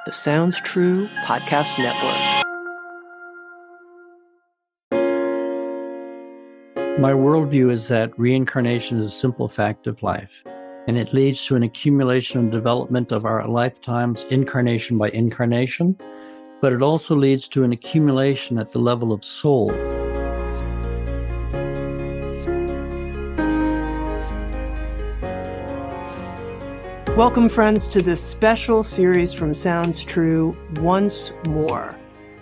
the Sounds True Podcast Network. My worldview is that reincarnation is a simple fact of life, and it leads to an accumulation and development of our lifetimes, incarnation by incarnation, but it also leads to an accumulation at the level of soul. Welcome, friends, to this special series from Sounds True, Once More,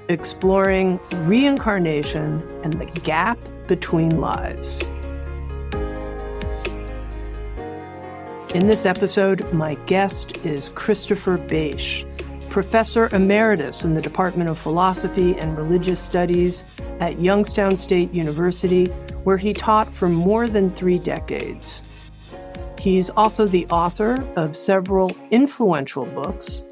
exploring reincarnation and the gap between lives. In this episode, my guest is Christopher Bache, Professor Emeritus in the Department of Philosophy and Religious Studies at Youngstown State University, where he taught for more than 3 decades. He's also the author of several influential books.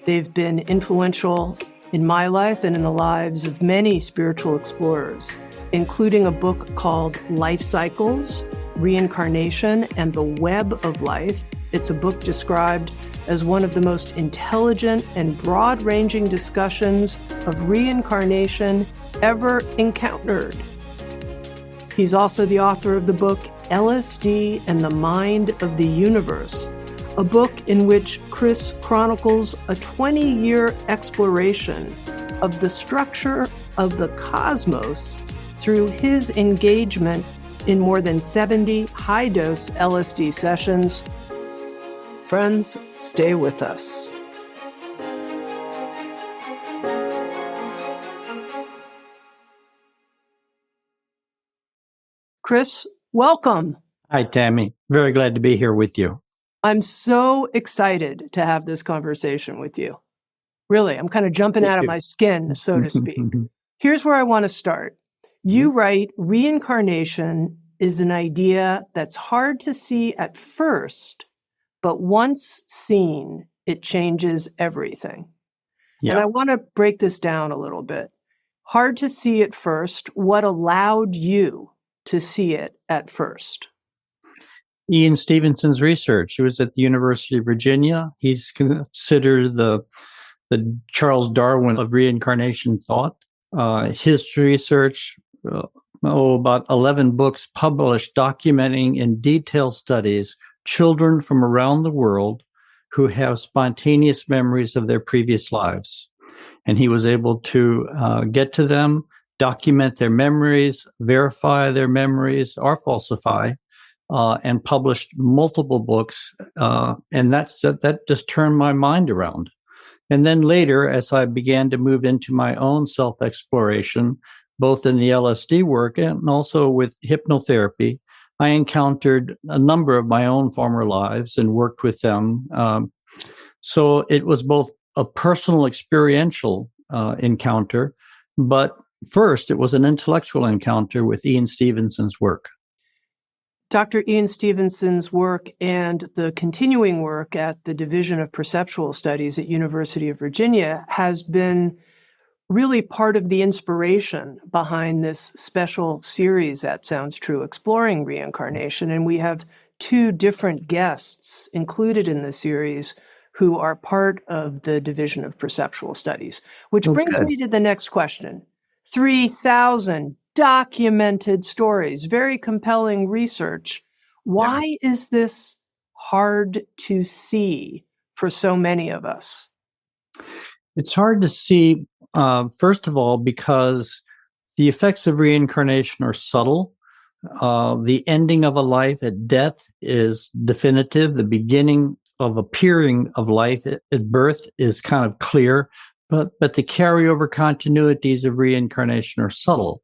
They've been influential in my life and in the lives of many spiritual explorers, including a book called Life Cycles, Reincarnation, and the Web of Life. It's a book described as one of the most intelligent and broad-ranging discussions of reincarnation ever encountered. He's also the author of the book LSD and the Mind of the Universe, a book in which Chris chronicles a 20-year exploration of the structure of the cosmos through his engagement in more than 70 high-dose LSD sessions. Friends, stay with us. Chris, welcome. Hi, Tami. Very glad to be here with you. I'm so excited to have this conversation with you. Really, I'm kind of jumping out of my skin, so to speak. Here's where I want to start. You write, reincarnation is an idea that's hard to see at first, but once seen, it changes everything. Yeah. And I want to break this down a little bit. Hard to see at first. What allowed you to see it at first? Ian Stevenson's research. He was at the University of Virginia. He's considered the Charles Darwin of reincarnation thought. His research, about 11 books published documenting in detail studies children from around the world who have spontaneous memories of their previous lives. And he was able to get to them, document their memories, verify their memories, or falsify, and published multiple books. And that just turned my mind around. And then later, as I began to move into my own self-exploration, both in the LSD work and also with hypnotherapy, I encountered a number of my own former lives and worked with them. So it was both a personal experiential encounter, but first, it was an intellectual encounter with Ian Stevenson's work. Dr. Ian Stevenson's work and the continuing work at the Division of Perceptual Studies at University of Virginia has been really part of the inspiration behind this special series at Sounds True, exploring reincarnation. And we have 2 different guests included in the series who are part of the Division of Perceptual Studies, which brings me to the next question. 3,000 documented stories, very compelling research. Why is this hard to see for so many of us? It's hard to see, first of all, because the effects of reincarnation are subtle. The ending of a life at death is definitive. The beginning of appearing of life at birth is kind of clear. But the carryover continuities of reincarnation are subtle.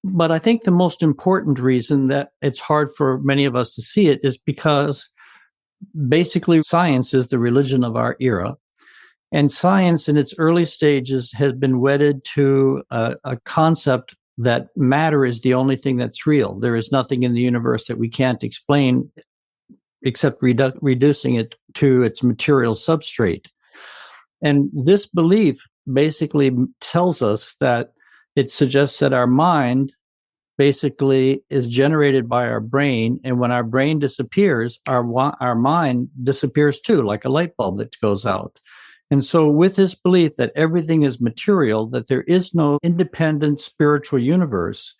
But I think the most important reason that it's hard for many of us to see it is because basically science is the religion of our era. And science in its early stages has been wedded to a concept that matter is the only thing that's real. There is nothing in the universe that we can't explain except reducing it to its material substrate. And this belief basically tells us that it suggests that our mind basically is generated by our brain. And when our brain disappears, our mind disappears too, like a light bulb that goes out. And so, with this belief that everything is material, that there is no independent spiritual universe,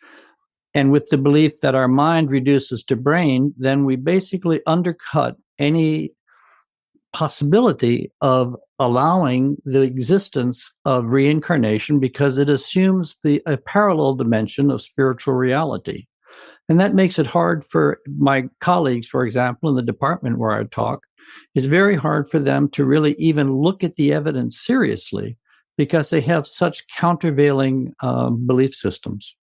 and with the belief that our mind reduces to brain, then we basically undercut any possibility of allowing the existence of reincarnation because it assumes a parallel dimension of spiritual reality. And that makes it hard for my colleagues, for example, in the department where I talk. It's very hard for them to really even look at the evidence seriously because they have such countervailing belief systems.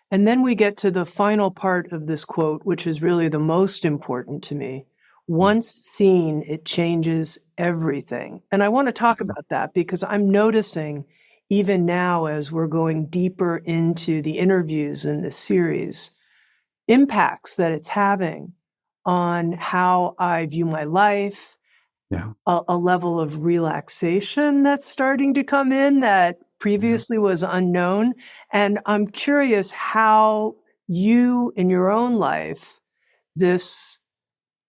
And then we get to the final part of this quote, which is really the most important to me. Once seen, it changes everything. And I want to talk about that because I'm noticing even now as we're going deeper into the interviews in this series, impacts that it's having on how I view my life, a level of relaxation that's starting to come in that previously was unknown. And I'm curious how you, in your own life, this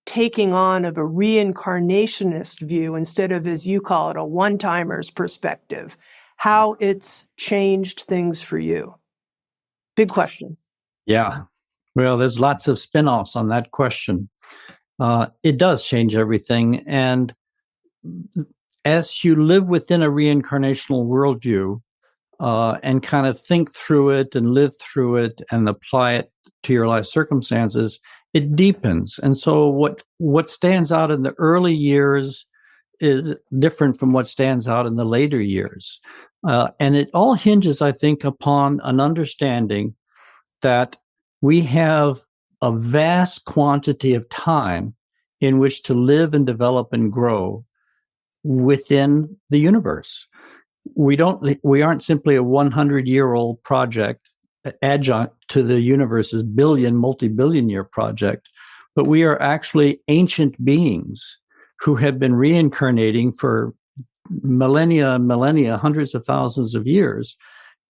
taking on of a reincarnationist view instead of, as you call it, a one-timer's perspective, how it's changed things for you. Big question. Yeah. Well, there's lots of spin-offs on that question. It does change everything. And as you live within a reincarnational worldview and kind of think through it and live through it and apply it to your life circumstances, it deepens. And so what stands out in the early years is different from what stands out in the later years. And it all hinges, I think, upon an understanding that we have a vast quantity of time in which to live and develop and grow within the universe. We aren't simply a 100-year-old project adjunct to the universe's multi-billion year project, but we are actually ancient beings who have been reincarnating for millennia and millennia, hundreds of thousands of years.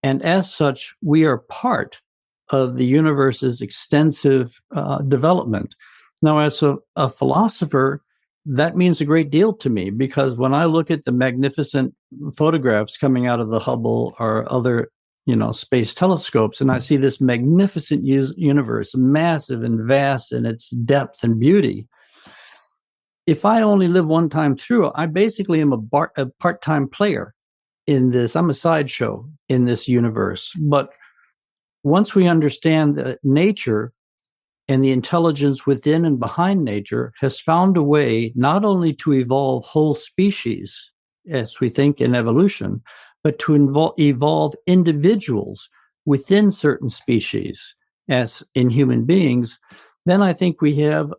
And as such, we are part of the universe's extensive development. Now, as a philosopher, that means a great deal to me because when I look at the magnificent photographs coming out of the Hubble or other, space telescopes, and I see this magnificent universe, massive and vast in its depth and beauty. If I only live one time through, I basically am a part-time player in this. I'm a sideshow in this universe. But once we understand that nature and the intelligence within and behind nature has found a way not only to evolve whole species, as we think in evolution, but to evolve individuals within certain species, as in human beings, then I think we have,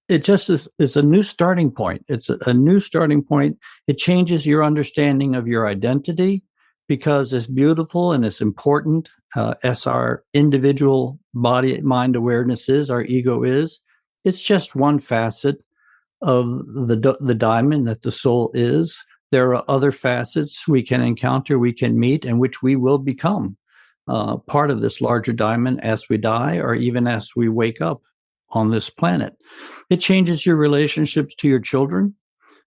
it just is a new starting point. It's a new starting point. It changes your understanding of your identity because it's beautiful and it's important as our individual body, mind awareness is, our ego is. It's just one facet of the diamond that the soul is. There are other facets we can encounter, we can meet, and which we will become part of this larger diamond as we die or even as we wake up on this planet. It changes your relationships to your children.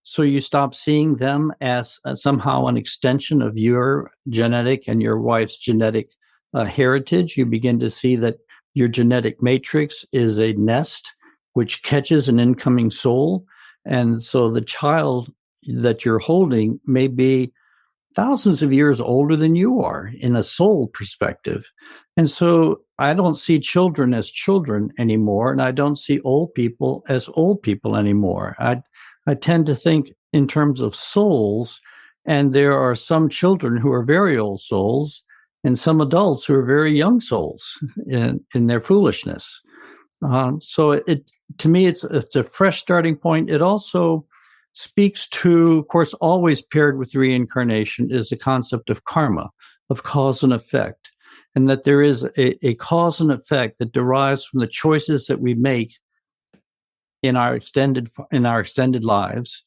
So you stop seeing them as somehow an extension of your genetic and your wife's genetic heritage. You begin to see that your genetic matrix is a nest which catches an incoming soul. And so the child that you're holding may be thousands of years older than you are in a soul perspective. And so I don't see children as children anymore, and I don't see old people as old people anymore. I tend to think in terms of souls, and there are some children who are very old souls and some adults who are very young souls in their foolishness. So to me, it's a fresh starting point. It also speaks to, of course, always paired with reincarnation is the concept of karma, of cause and effect, and that there is a cause and effect that derives from the choices that we make in our extended lives,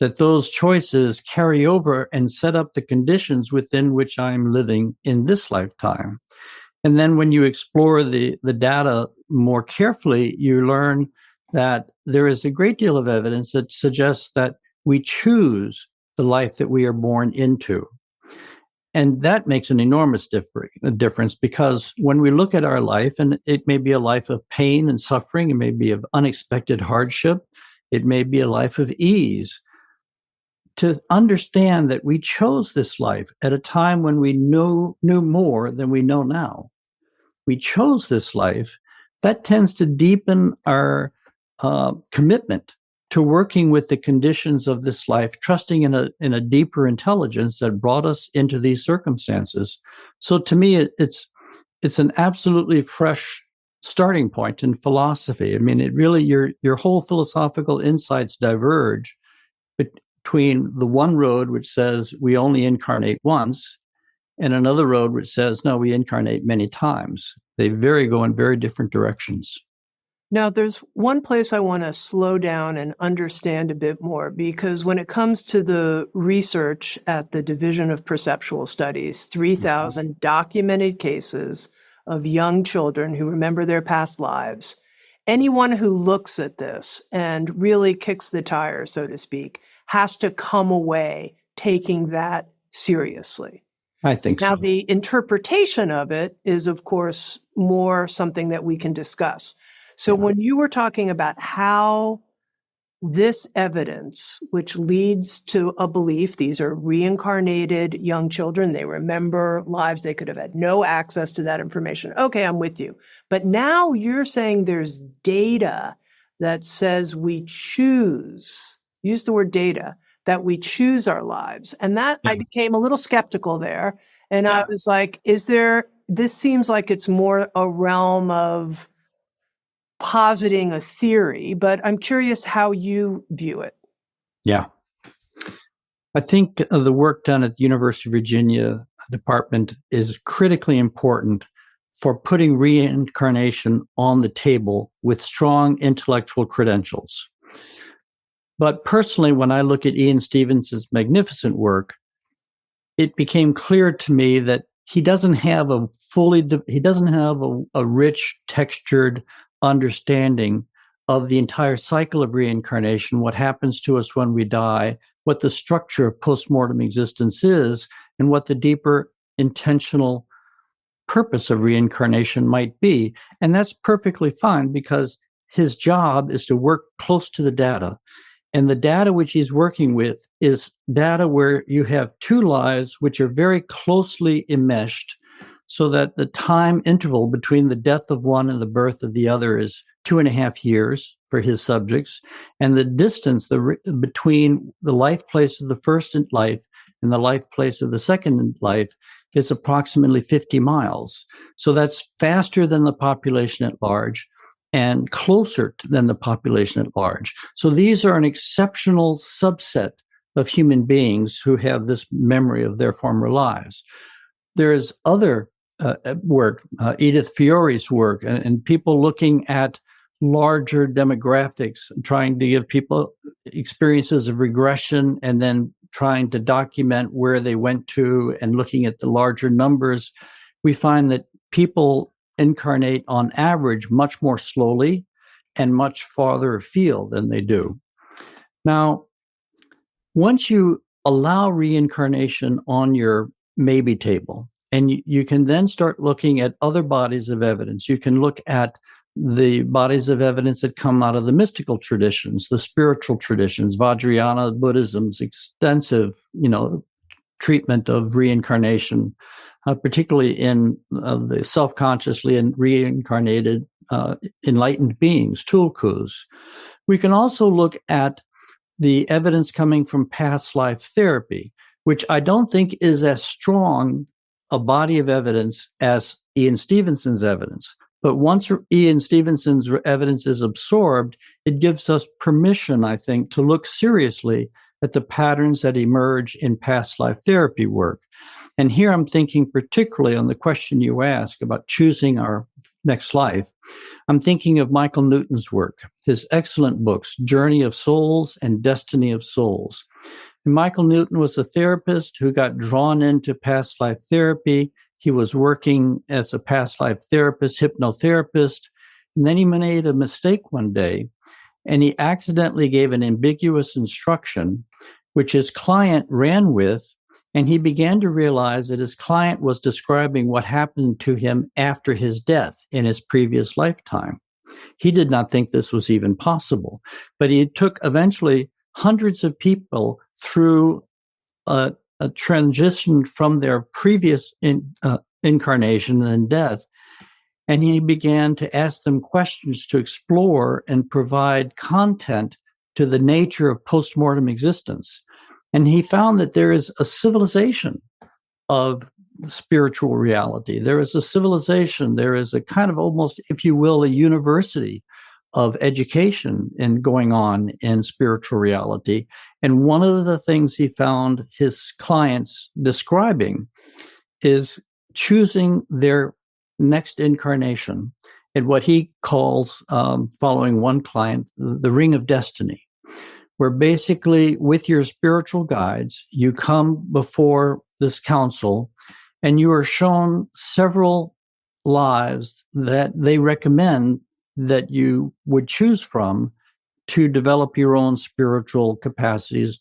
that those choices carry over and set up the conditions within which I'm living in this lifetime. And then when you explore the data more carefully, you learn that there is a great deal of evidence that suggests that we choose the life that we are born into. And that makes an enormous difference, because when we look at our life, and it may be a life of pain and suffering, it may be of unexpected hardship, it may be a life of ease, to understand that we chose this life at a time when we knew more than we know now. We chose this life. That tends to deepen our commitment to working with the conditions of this life, trusting in a deeper intelligence that brought us into these circumstances. So to me, it's an absolutely fresh starting point in philosophy. I mean, it really, your whole philosophical insights diverge between the one road which says we only incarnate once, and another road which says, no, we incarnate many times. They go in very different directions. Now, there's one place I want to slow down and understand a bit more, because when it comes to the research at the Division of Perceptual Studies, 3,000 documented cases of young children who remember their past lives, anyone who looks at this and really kicks the tire, so to speak, has to come away taking that seriously. I think Now, so. the interpretation of it is, of course, more something that we can discuss. So when you were talking about how this evidence, which leads to a belief, these are reincarnated young children, they remember lives, they could have had no access to that information. Okay, I'm with you. But now you're saying there's data that says we choose, use the word data, that we choose our lives. And that I became a little skeptical there. And I was like, this seems like it's more a realm of positing a theory, but I'm curious how you view it. Yeah. I think the work done at the University of Virginia department is critically important for putting reincarnation on the table with strong intellectual credentials. But personally, when I look at Ian Stevenson's magnificent work, it became clear to me that he doesn't have a rich, textured understanding of the entire cycle of reincarnation, what happens to us when we die, what the structure of post-mortem existence is, and what the deeper intentional purpose of reincarnation might be. And that's perfectly fine, because his job is to work close to the data. And the data which he's working with is data where you have two lives which are very closely enmeshed, so that the time interval between the death of one and the birth of the other is 2.5 years for his subjects. And the distance between the life place of the first life and the life place of the second life is approximately 50 miles. So that's faster than the population at large and closer than the population at large. So these are an exceptional subset of human beings who have this memory of their former lives. There is other work, Edith Fiore's work, and people looking at larger demographics, trying to give people experiences of regression and then trying to document where they went to and looking at the larger numbers. We find that people incarnate on average much more slowly and much farther afield than they do. Now, once you allow reincarnation on your maybe table, and you can then start looking at other bodies of evidence. You can look at the bodies of evidence that come out of the mystical traditions, the spiritual traditions, Vajrayana Buddhism's extensive, treatment of reincarnation, particularly in the self-consciously and reincarnated enlightened beings, tulkus. We can also look at the evidence coming from past life therapy, which I don't think is as strong a body of evidence as Ian Stevenson's evidence. But once Ian Stevenson's evidence is absorbed, it gives us permission, I think, to look seriously at the patterns that emerge in past life therapy work. And here I'm thinking particularly on the question you ask about choosing our next life. I'm thinking of Michael Newton's work, his excellent books, Journey of Souls and Destiny of Souls. And Michael Newton was a therapist who got drawn into past life therapy. He was working as a past life therapist, hypnotherapist, and then he made a mistake one day, and he accidentally gave an ambiguous instruction, which his client ran with, and he began to realize that his client was describing what happened to him after his death in his previous lifetime. He did not think this was even possible, but he took eventually hundreds of people through a transition from their previous incarnation and death, and he began to ask them questions to explore and provide content to the nature of post-mortem existence. And he found that there is a civilization of spiritual reality. There is a civilization, there is a kind of almost, if you will, a university of education and going on in spiritual reality. And one of the things he found his clients describing is choosing their next incarnation in what he calls, following one client, the ring of destiny, where basically with your spiritual guides, you come before this council and you are shown several lives that they recommend that you would choose from to develop your own spiritual capacities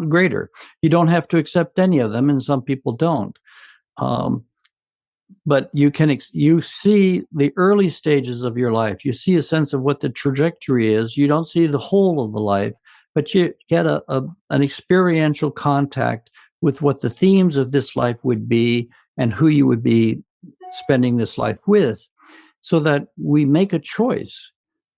greater. You don't have to accept any of them, and some people don't. But you can you see the early stages of your life. You see a sense of what the trajectory is. You don't see the whole of the life, but you get an experiential contact with what the themes of this life would be and who you would be spending this life with, so that we make a choice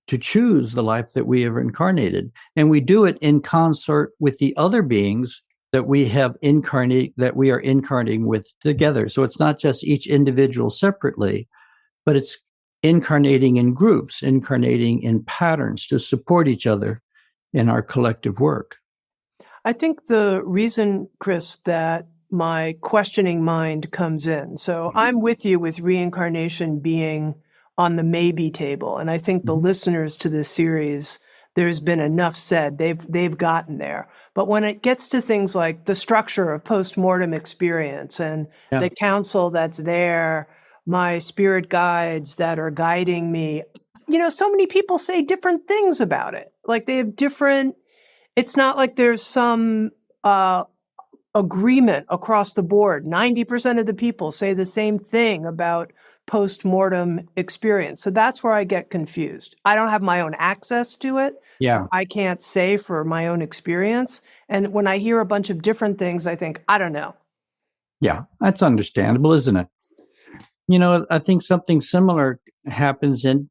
to choose the life that we have incarnated. And we do it in concert with the other beings that we have that we are incarnating with together. So it's not just each individual separately, but it's incarnating in groups, incarnating in patterns to support each other in our collective work. I think the reason, Chris, that my questioning mind comes in. So I'm with you with reincarnation being on the maybe table. And I think the listeners to this series, there's been enough said. They've gotten there. But when it gets to things like the structure of post-mortem experience and the counsel that's there, my spirit guides that are guiding me, so many people say different things about it. Like they have different, it's not like there's some agreement across the board. 90% of the people say the same thing about post-mortem experience. So that's where I get confused. I don't have my own access to it. Yeah. So I can't say for my own experience. And when I hear a bunch of different things, I think, I don't know. Yeah, that's understandable, isn't it? I think something similar happens in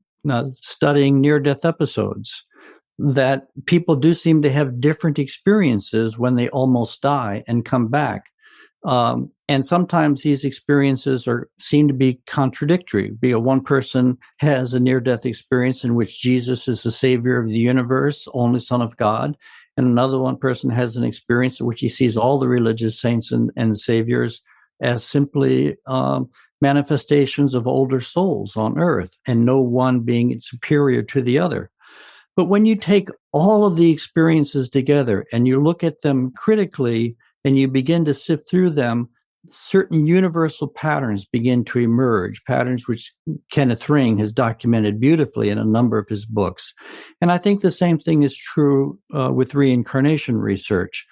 studying near-death episodes, that people do seem to have different experiences when they almost die and come back. And sometimes these experiences seem to be contradictory. One person has a near-death experience in which Jesus is the savior of the universe, only Son of God, and another one person has an experience in which he sees all the religious saints and saviors as simply manifestations of older souls on earth, and no one being superior to the other. But when you take all of the experiences together and you look at them critically and you begin to sift through them, certain universal patterns begin to emerge, patterns which Kenneth Ring has documented beautifully in a number of his books. And I think the same thing is true with reincarnation research.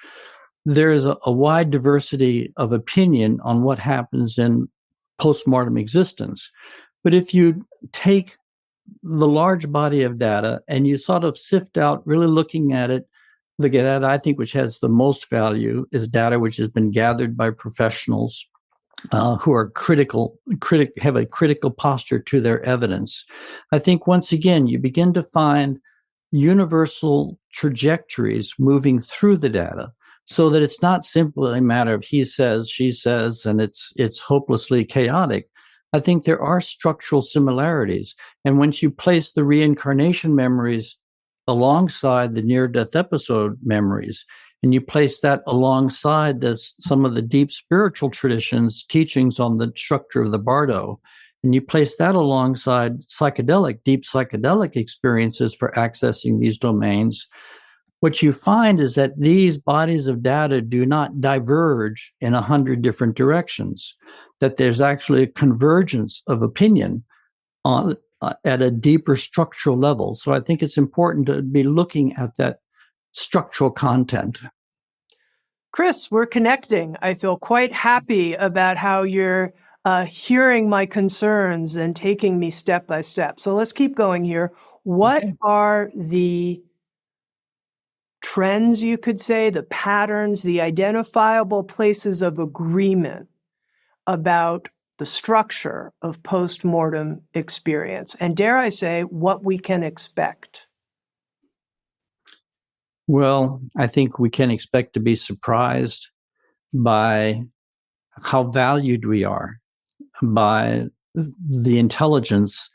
There is a wide diversity of opinion on what happens in post-mortem existence. But if you take the large body of data and you sort of sift out, really looking at it, the data I think which has the most value is data which has been gathered by professionals who are have a critical posture to their evidence. I think once again, you begin to find universal trajectories moving through the data, so that it's not simply a matter of he says, she says, and it's hopelessly chaotic. I think there are structural similarities. And once you place the reincarnation memories alongside the near-death episode memories, and you place that alongside some of the deep spiritual traditions, teachings on the structure of the bardo, and you place that alongside deep psychedelic experiences for accessing these domains, what you find is that these bodies of data do not diverge in 100 different directions, that there's actually a convergence of opinion at a deeper structural level. So I think it's important to be looking at that structural content. Chris, we're connecting. I feel quite happy about how you're hearing my concerns and taking me step by step. So let's keep going here. What are the trends, you could say, the patterns, the identifiable places of agreement about the structure of post-mortem experience? And dare I say, what we can expect? Well, I think we can expect to be surprised by how valued we are, by the intelligence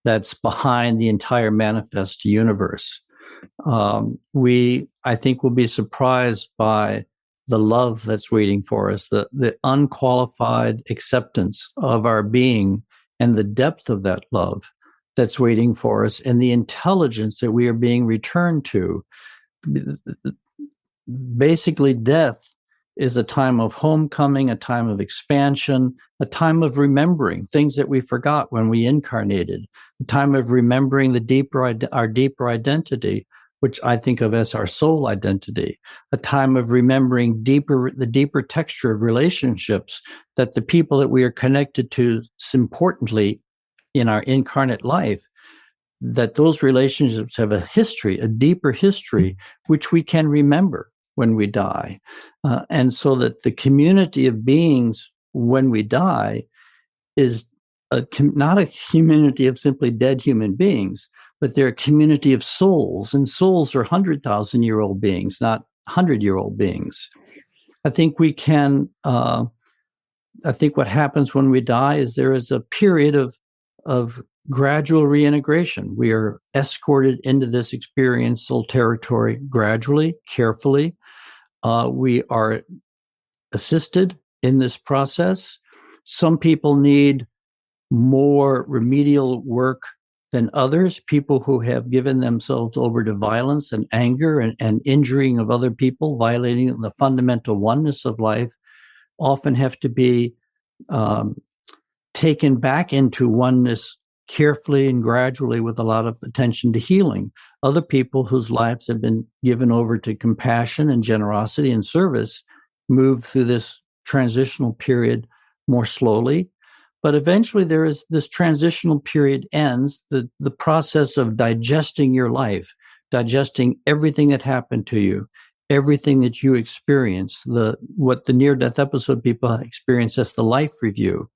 that's behind the entire manifest universe. I think, will be surprised by the love that's waiting for us, the unqualified acceptance of our being and the depth of that love that's waiting for us, and the intelligence that we are being returned to. Basically, death is a time of homecoming, a time of expansion, a time of remembering things that we forgot when we incarnated, a time of remembering our deeper identity, which I think of as our soul identity, a time of remembering the deeper texture of relationships, that the people that we are connected to importantly in our incarnate life, that those relationships have a history, a deeper history, which we can remember when we die. And so that the community of beings when we die is not a community of simply dead human beings, but they're a community of souls, and souls are 100,000-year-old beings, not 100-year-old beings. I think we can, I think what happens when we die is there is a period of gradual reintegration. We are escorted into this experiential territory gradually, carefully. We are assisted in this process. Some people need more remedial work than others. People who have given themselves over to violence and anger and injuring of other people, violating the fundamental oneness of life, often have to be taken back into oneness carefully and gradually, with a lot of attention to healing. Other people whose lives have been given over to compassion and generosity and service move through this transitional period more slowly. But eventually this transitional period ends, the process of digesting your life, digesting everything that happened to you, everything that you experience, what the near-death episode people experience as the life review,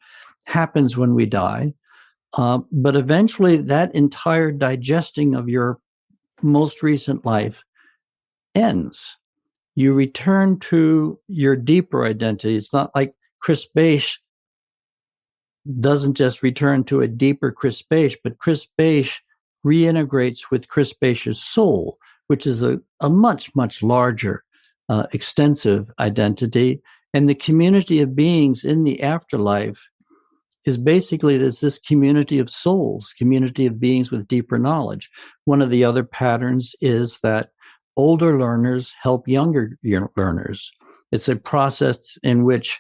happens when we die. But eventually that entire digesting of your most recent life ends. You return to your deeper identity. It's not like Chris Bache doesn't just return to a deeper Chris Bache, but Chris Bache reintegrates with Chris Bache's soul, which is a much, much larger, extensive identity. And the community of beings in the afterlife is basically this community of souls, community of beings with deeper knowledge. One of the other patterns is that older learners help younger learners. It's a process in which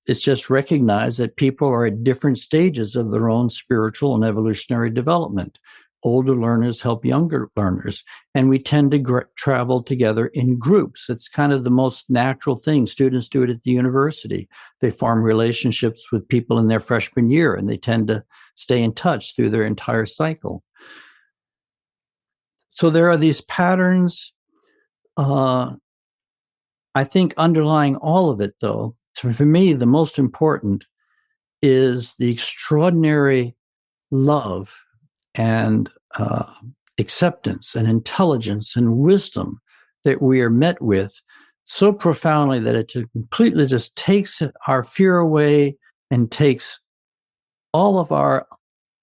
it's just recognized that people are at different stages of their own spiritual and evolutionary development. Older learners help younger learners, and we tend to travel together in groups. It's kind of the most natural thing. Students do it at the university. They form relationships with people in their freshman year, and they tend to stay in touch through their entire cycle. So there are these patterns. I think underlying all of it, though, for me, the most important is the extraordinary love and acceptance and intelligence and wisdom that we are met with so profoundly that it completely just takes our fear away and takes all of our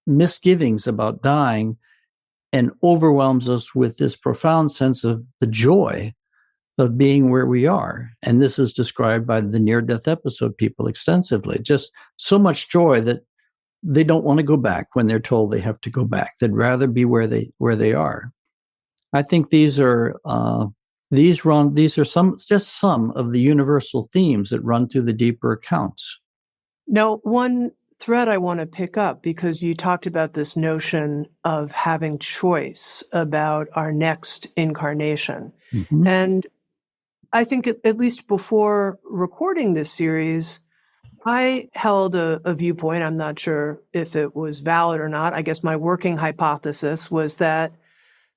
misgivings about dying and overwhelms us with this profound sense of the joy of being where we are. And this is described by the near-death episode people extensively. Just so much joy that they don't want to go back when they're told they have to go back. They'd rather be where they are. I think these are some of the universal themes that run through the deeper accounts. Now, one thread I want to pick up, because you talked about this notion of having choice about our next incarnation. Mm-hmm. And I think at least before recording this series, I held a viewpoint. I'm not sure if it was valid or not. I guess my working hypothesis was that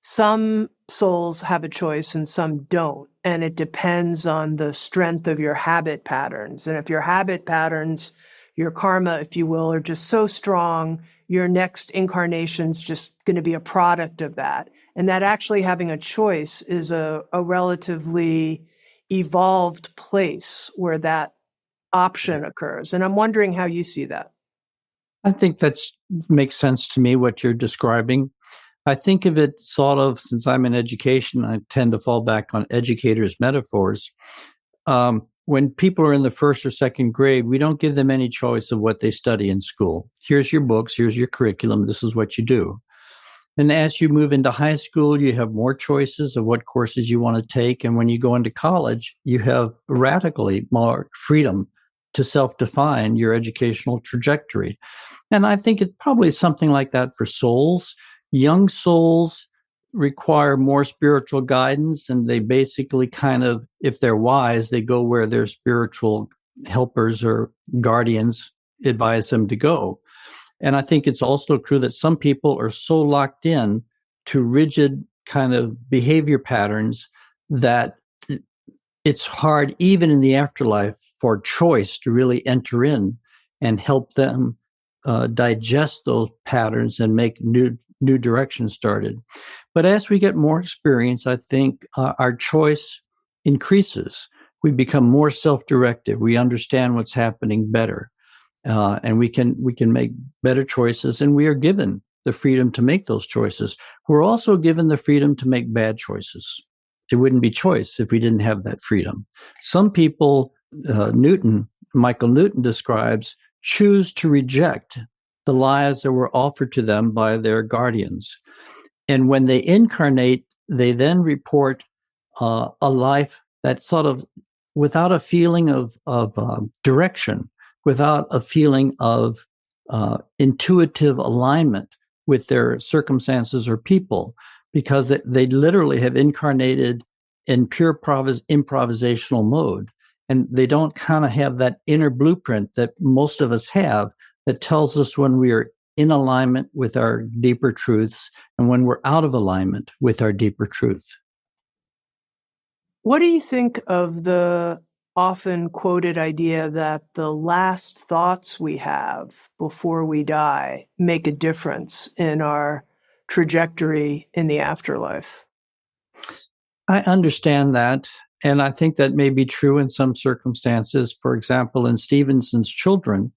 some souls have a choice and some don't. And it depends on the strength of your habit patterns. And if your habit patterns, your karma, if you will, are just so strong, your next incarnation's just going to be a product of that. And that actually having a choice is a relatively evolved place where that option occurs. And I'm wondering how you see that. I think that makes sense to me, what you're describing. I think of it sort of, since I'm in education, I tend to fall back on educators' metaphors. When people are in the first or second grade, we don't give them any choice of what they study in school. Here's your books, here's your curriculum, this is what you do. And as you move into high school, you have more choices of what courses you want to take. And when you go into college, you have radically more freedom to self-define your educational trajectory. And I think it's probably something like that for souls. Young souls require more spiritual guidance, and they basically kind of, if they're wise, they go where their spiritual helpers or guardians advise them to go. And I think it's also true that some people are so locked in to rigid kind of behavior patterns that it's hard, even in the afterlife, for choice to really enter in and help them digest those patterns and make new directions started. But as we get more experience, I think our choice increases. We become more self-directive. We understand what's happening better, and we can make better choices. And we are given the freedom to make those choices. We're also given the freedom to make bad choices. It wouldn't be choice if we didn't have that freedom. Some people, Michael Newton describes, choose to reject the lives that were offered to them by their guardians. And when they incarnate, they then report a life that's sort of without a feeling of direction, without a feeling of intuitive alignment with their circumstances or people, because they literally have incarnated in pure improvisational mode. And they don't kind of have that inner blueprint that most of us have that tells us when we are in alignment with our deeper truths and when we're out of alignment with our deeper truth. What do you think of the often quoted idea that the last thoughts we have before we die make a difference in our trajectory in the afterlife? I understand that. And I think that may be true in some circumstances. For example, in Stevenson's Children,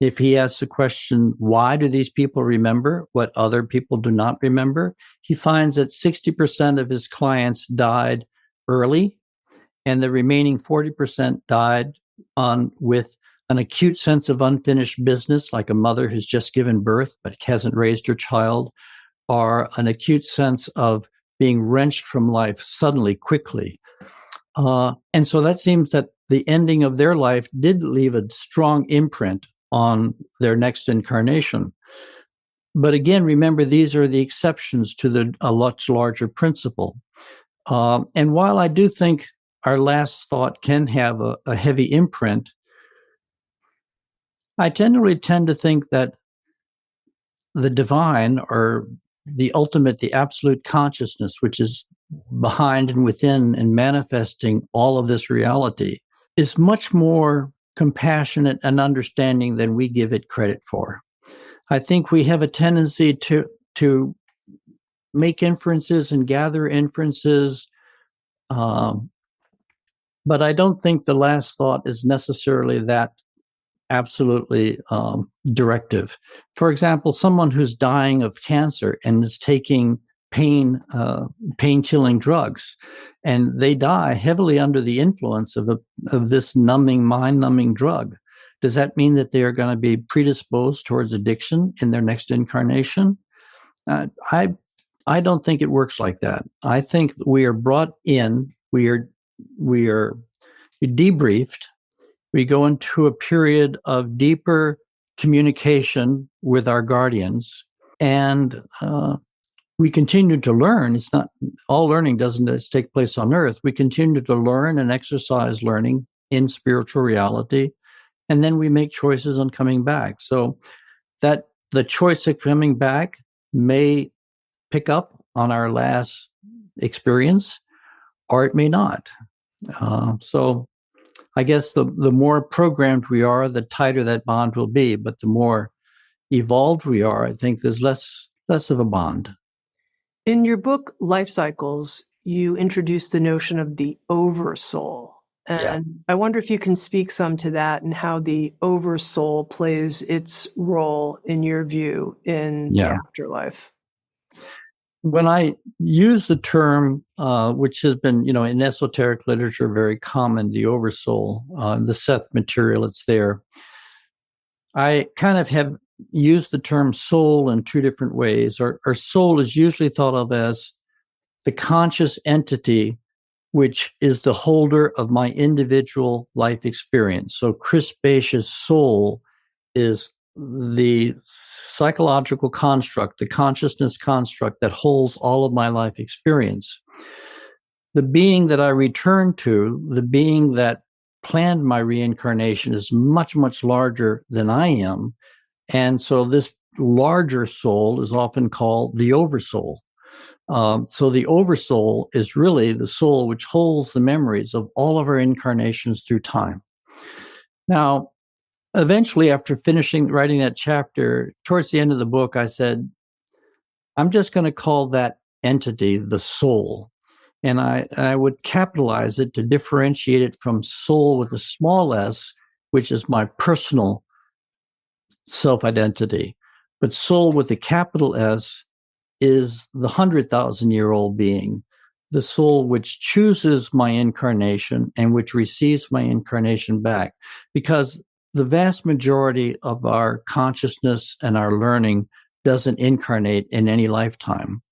if he asks the question, why do these people remember what other people do not remember? He finds that 60% of his clients died early, and the remaining 40% died with an acute sense of unfinished business, like a mother who's just given birth but hasn't raised her child, or an acute sense of being wrenched from life suddenly, quickly. And so that seems that the ending of their life did leave a strong imprint on their next incarnation. But again, remember, these are the exceptions to a much larger principle. And while I do think our last thought can have a heavy imprint, I generally tend to think that the divine, or the ultimate, the absolute consciousness, which is behind and within and manifesting all of this reality, is much more compassionate and understanding than we give it credit for. I think we have a tendency to make inferences and gather inferences, but I don't think the last thought is necessarily that absolutely directive. For example, someone who's dying of cancer and is taking pain-killing drugs, and they die heavily under the influence of this mind-numbing drug. Does that mean that they are going to be predisposed towards addiction in their next incarnation? I don't think it works like that. I think we are brought in, we are debriefed, we go into a period of deeper communication with our guardians, and we continue to learn. It's not all learning doesn't just take place on earth. We continue to learn and exercise learning in spiritual reality. And then we make choices on coming back. So that the choice of coming back may pick up on our last experience, or it may not. So I guess the more programmed we are, the tighter that bond will be. But the more evolved we are, I think there's less of a bond. In your book, Life Cycles, you introduce the notion of the oversoul. And I wonder if you can speak some to that and how the oversoul plays its role, in your view, in the afterlife. When I use the term, which has been, in esoteric literature, very common, the oversoul, the Seth material, it's there. I kind of have used the term soul in two different ways. Our soul is usually thought of as the conscious entity, which is the holder of my individual life experience. So Chris Bache's soul is the psychological construct, the consciousness construct that holds all of my life experience. The being that I return to, the being that planned my reincarnation, is much, much larger than I am. And so this larger soul is often called the oversoul. So the oversoul is really the soul which holds the memories of all of our incarnations through time. Now, eventually, after writing that chapter, towards the end of the book, I said, I'm just going to call that entity the soul. And I would capitalize it to differentiate it from soul with a small s, which is my personal self-identity. But soul with a capital S is the 100,000-year-old being, the soul which chooses my incarnation and which receives my incarnation back. Because the vast majority of our consciousness and our learning doesn't incarnate in any lifetime.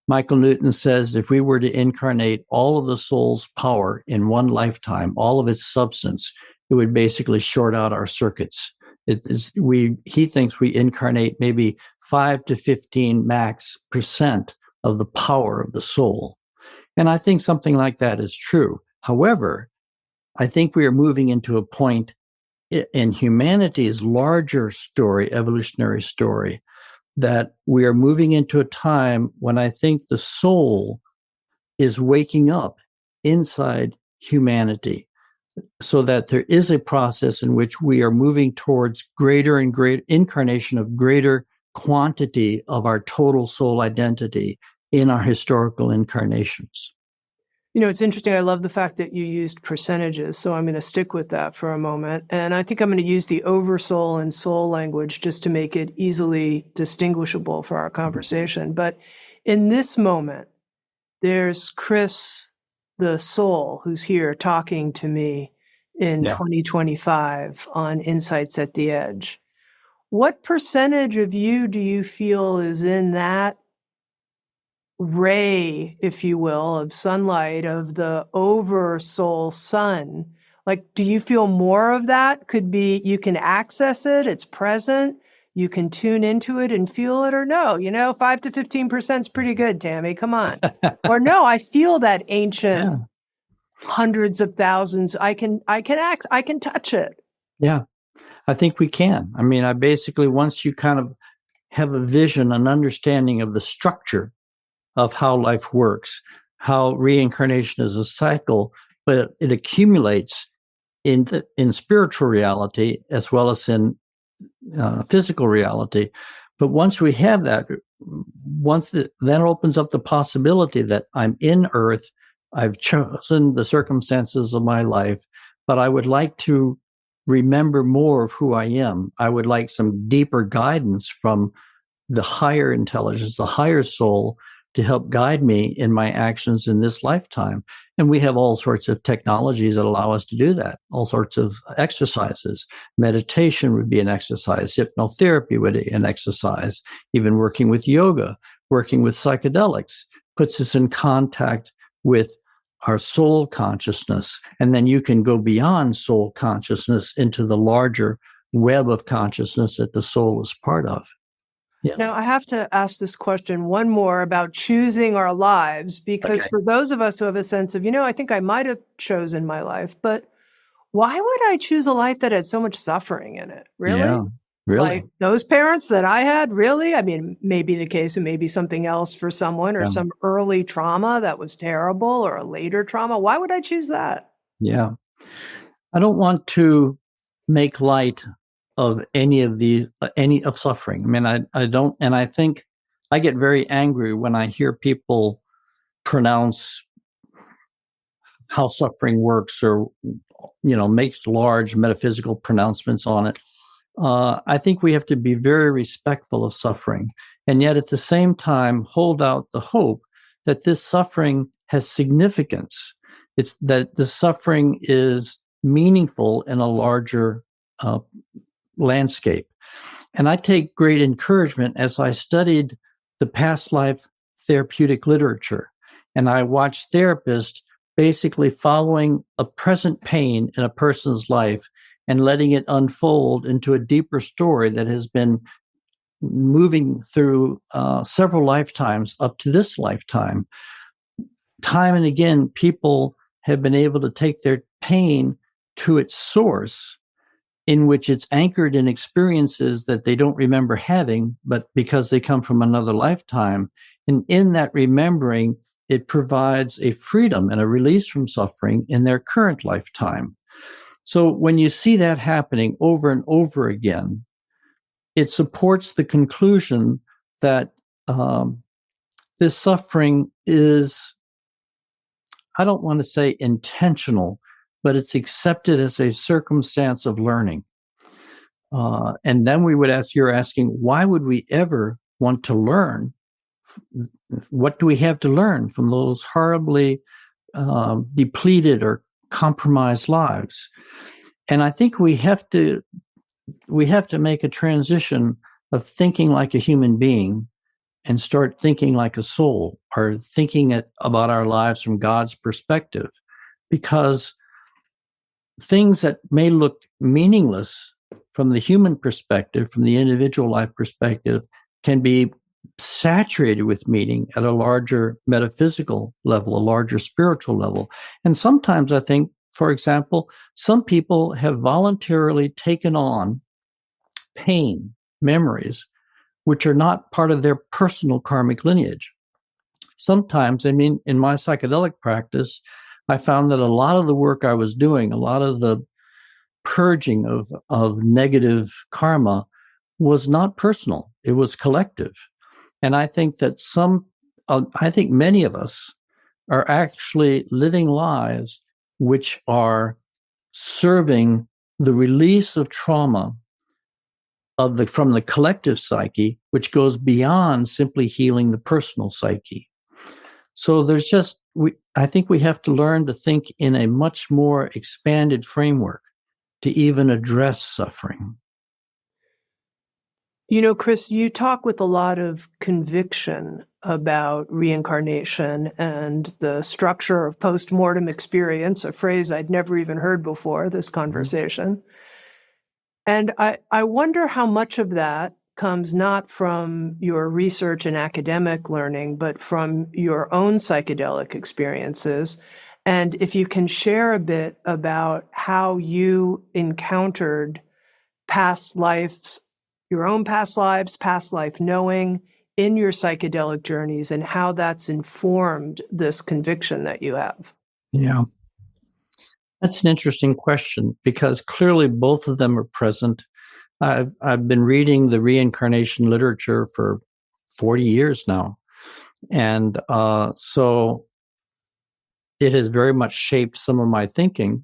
Michael Newton says if we were to incarnate all of the soul's power in one lifetime, all of its substance, it would basically short out our circuits. He thinks we incarnate maybe 5 to 15 max % of the power of the soul. And I think something like that is true. However, I think we are moving into a point in humanity's larger story, evolutionary story, that we are moving into a time when I think the soul is waking up inside humanity, so that there is a process in which we are moving towards greater and greater incarnation of greater quantity of our total soul identity in our historical incarnations. It's interesting. I love the fact that you used percentages, so I'm going to stick with that for a moment. And I think I'm going to use the oversoul and soul language just to make it easily distinguishable for our conversation. But in this moment, there's Chris, the soul, who's here talking to me in 2025 on Insights at the Edge. What percentage of you do you feel is in that ray, if you will, of sunlight of the oversoul sun? Like, do you feel more of that? Could be you can access it, it's present, you can tune into it and feel it, or no, 5 to 15% is pretty good, Tami, come on. Or no, I feel that ancient hundreds of thousands. I can touch it. Yeah, I think we can. I mean, I basically, once you kind of have a vision, an understanding of the structure of how life works, how reincarnation is a cycle, but it accumulates in spiritual reality as well as in physical reality. But once we have that, then opens up the possibility that I'm in Earth, I've chosen the circumstances of my life, but I would like to remember more of who I am. I would like some deeper guidance from the higher intelligence, the higher soul, to help guide me in my actions in this lifetime. And we have all sorts of technologies that allow us to do that, all sorts of exercises. Meditation would be an exercise. Hypnotherapy would be an exercise. Even working with yoga, working with psychedelics puts us in contact with our soul consciousness. And then you can go beyond soul consciousness into the larger web of consciousness that the soul is part of. Yeah. Now, I have to ask this question one more about choosing our lives, because Okay. for those of us who have a sense of, I think I might have chosen my life, but why would I choose a life that had so much suffering in it? Really? Yeah. Really? Like those parents that I had, really? I mean, maybe the case, and maybe something else for someone, or Yeah. some early trauma that was terrible, or a later trauma. Why would I choose that? Yeah. I don't want to make light of any of these, any of suffering. I mean, I don't, and I think I get very angry when I hear people pronounce how suffering works, or makes large metaphysical pronouncements on it. I think we have to be very respectful of suffering, and yet at the same time hold out the hope that this suffering has significance. It's that the suffering is meaningful in a larger uh, landscape. And I take great encouragement as I studied the past life therapeutic literature, and I watched therapists basically following a present pain in a person's life and letting it unfold into a deeper story that has been moving through several lifetimes up to this lifetime. Time and again, people have been able to take their pain to its source, in which it's anchored in experiences that they don't remember having, but because they come from another lifetime. And in that remembering, it provides a freedom and a release from suffering in their current lifetime. So when you see that happening over and over again, it supports the conclusion that this suffering is, I don't want to say intentional, but it's accepted as a circumstance of learning. And then we would ask, you're asking, why would we ever want to learn? What do we have to learn from those horribly depleted or compromised lives? And I think we have to make a transition of thinking like a human being and start thinking like a soul, or thinking about our lives from God's perspective, because things that may look meaningless from the human perspective, from the individual life perspective, can be saturated with meaning at a larger metaphysical level, a larger spiritual level. And sometimes I think, for example, some people have voluntarily taken on pain, memories, which are not part of their personal karmic lineage. Sometimes, I mean, in my psychedelic practice, I found that a lot of the work I was doing, a lot of the purging of negative karma, was not personal. It was collective. And I think that I think many of us are actually living lives which are serving the release of trauma from the collective psyche, which goes beyond simply healing the personal psyche. So I think we have to learn to think in a much more expanded framework to even address suffering. Chris, you talk with a lot of conviction about reincarnation and the structure of post-mortem experience, a phrase I'd never even heard before this conversation. And I wonder how much of that comes not from your research and academic learning, but from your own psychedelic experiences. And if you can share a bit about how you encountered past lives, your own past lives, past life knowing in your psychedelic journeys, and how that's informed this conviction that you have. Yeah. That's an interesting question, because clearly both of them are present. I've been reading the reincarnation literature for 40 years now. And so it has very much shaped some of my thinking.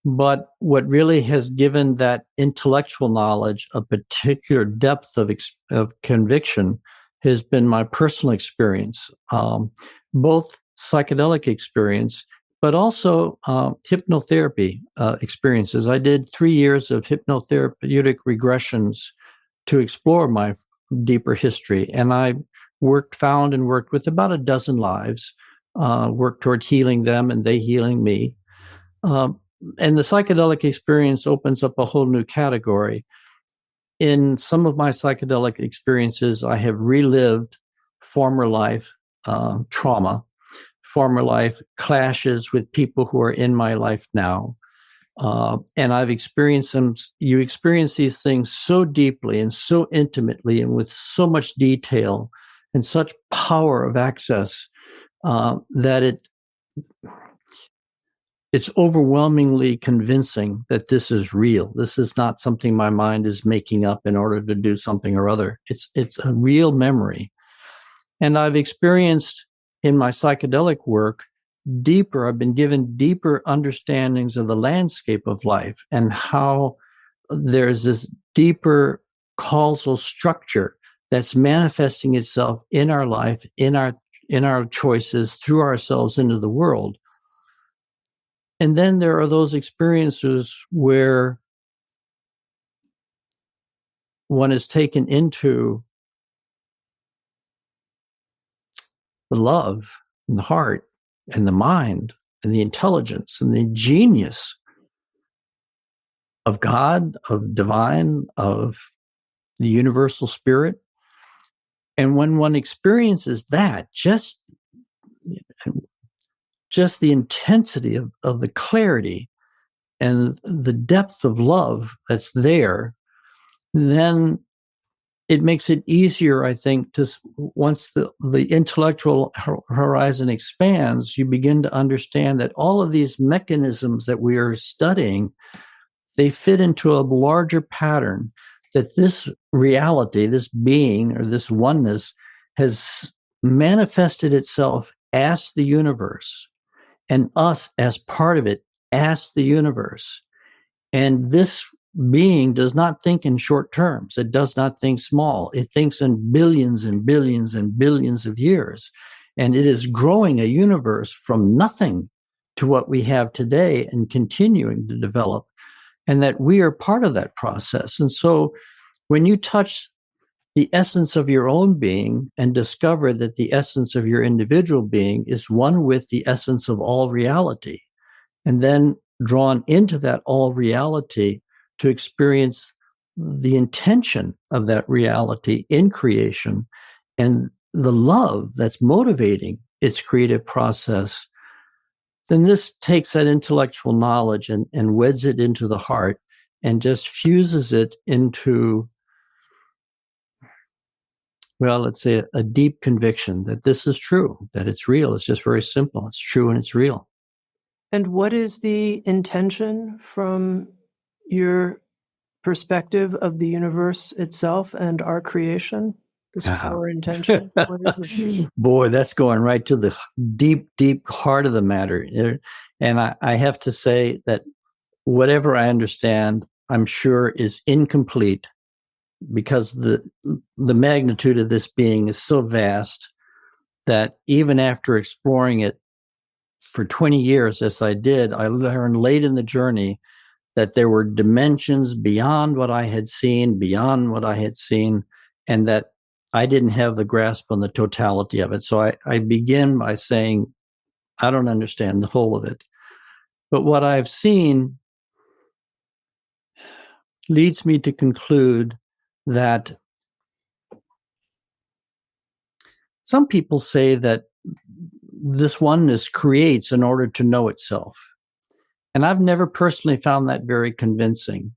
But what really has given that intellectual knowledge a particular depth of conviction has been my personal experience, both psychedelic experience, but also hypnotherapy experiences. I did 3 years of hypnotherapeutic regressions to explore my deeper history, and I found and worked with about a dozen lives, worked toward healing them and they healing me. And the psychedelic experience opens up a whole new category. in some of my psychedelic experiences, I have relived former life trauma, former life clashes with people who are in my life now. And I've experienced them. You experience these things so deeply and so intimately and with so much detail and such power of access that it's overwhelmingly convincing that this is real. This is not something my mind is making up in order to do something or other. It's a real memory. And I've experienced in my psychedelic work I've been given deeper understandings of the landscape of life and how there's this deeper causal structure that's manifesting itself in our life, in our choices, through ourselves into the world. And then there are those experiences where one is taken into the love and the heart and the mind and the intelligence and the genius of God, of divine, of the universal spirit. And when one experiences that, just the intensity of the clarity and the depth of love that's there, then it makes it easier, I think, to once the intellectual horizon expands, you begin to understand that all of these mechanisms that we are studying, they fit into a larger pattern, that this reality, this being or this oneness has manifested itself as the universe and us as part of it as the universe. And this being does not think in short terms. It does not think small. It thinks in billions and billions and billions of years. And it is growing a universe from nothing to what we have today and continuing to develop, and that we are part of that process. And so when you touch the essence of your own being and discover that the essence of your individual being is one with the essence of all reality, and then drawn into that all reality to experience the intention of that reality in creation and the love that's motivating its creative process, then this takes that intellectual knowledge and weds it into the heart and just fuses it into, well, let's say a deep conviction that this is true, that it's real. It's just very simple. It's true and it's real. And what is the intention from your perspective of the universe itself and our creation? This core intention? What is it? Boy, that's going right to the deep, deep heart of the matter. And I have to say that whatever I understand, I'm sure is incomplete, because the magnitude of this being is so vast that even after exploring it for 20 years, as I did, I learned late in the journey that there were dimensions beyond what I had seen, and that I didn't have the grasp on the totality of it. So I begin by saying, I don't understand the whole of it. But what I've seen leads me to conclude that some people say that this oneness creates in order to know itself. And I've never personally found that very convincing.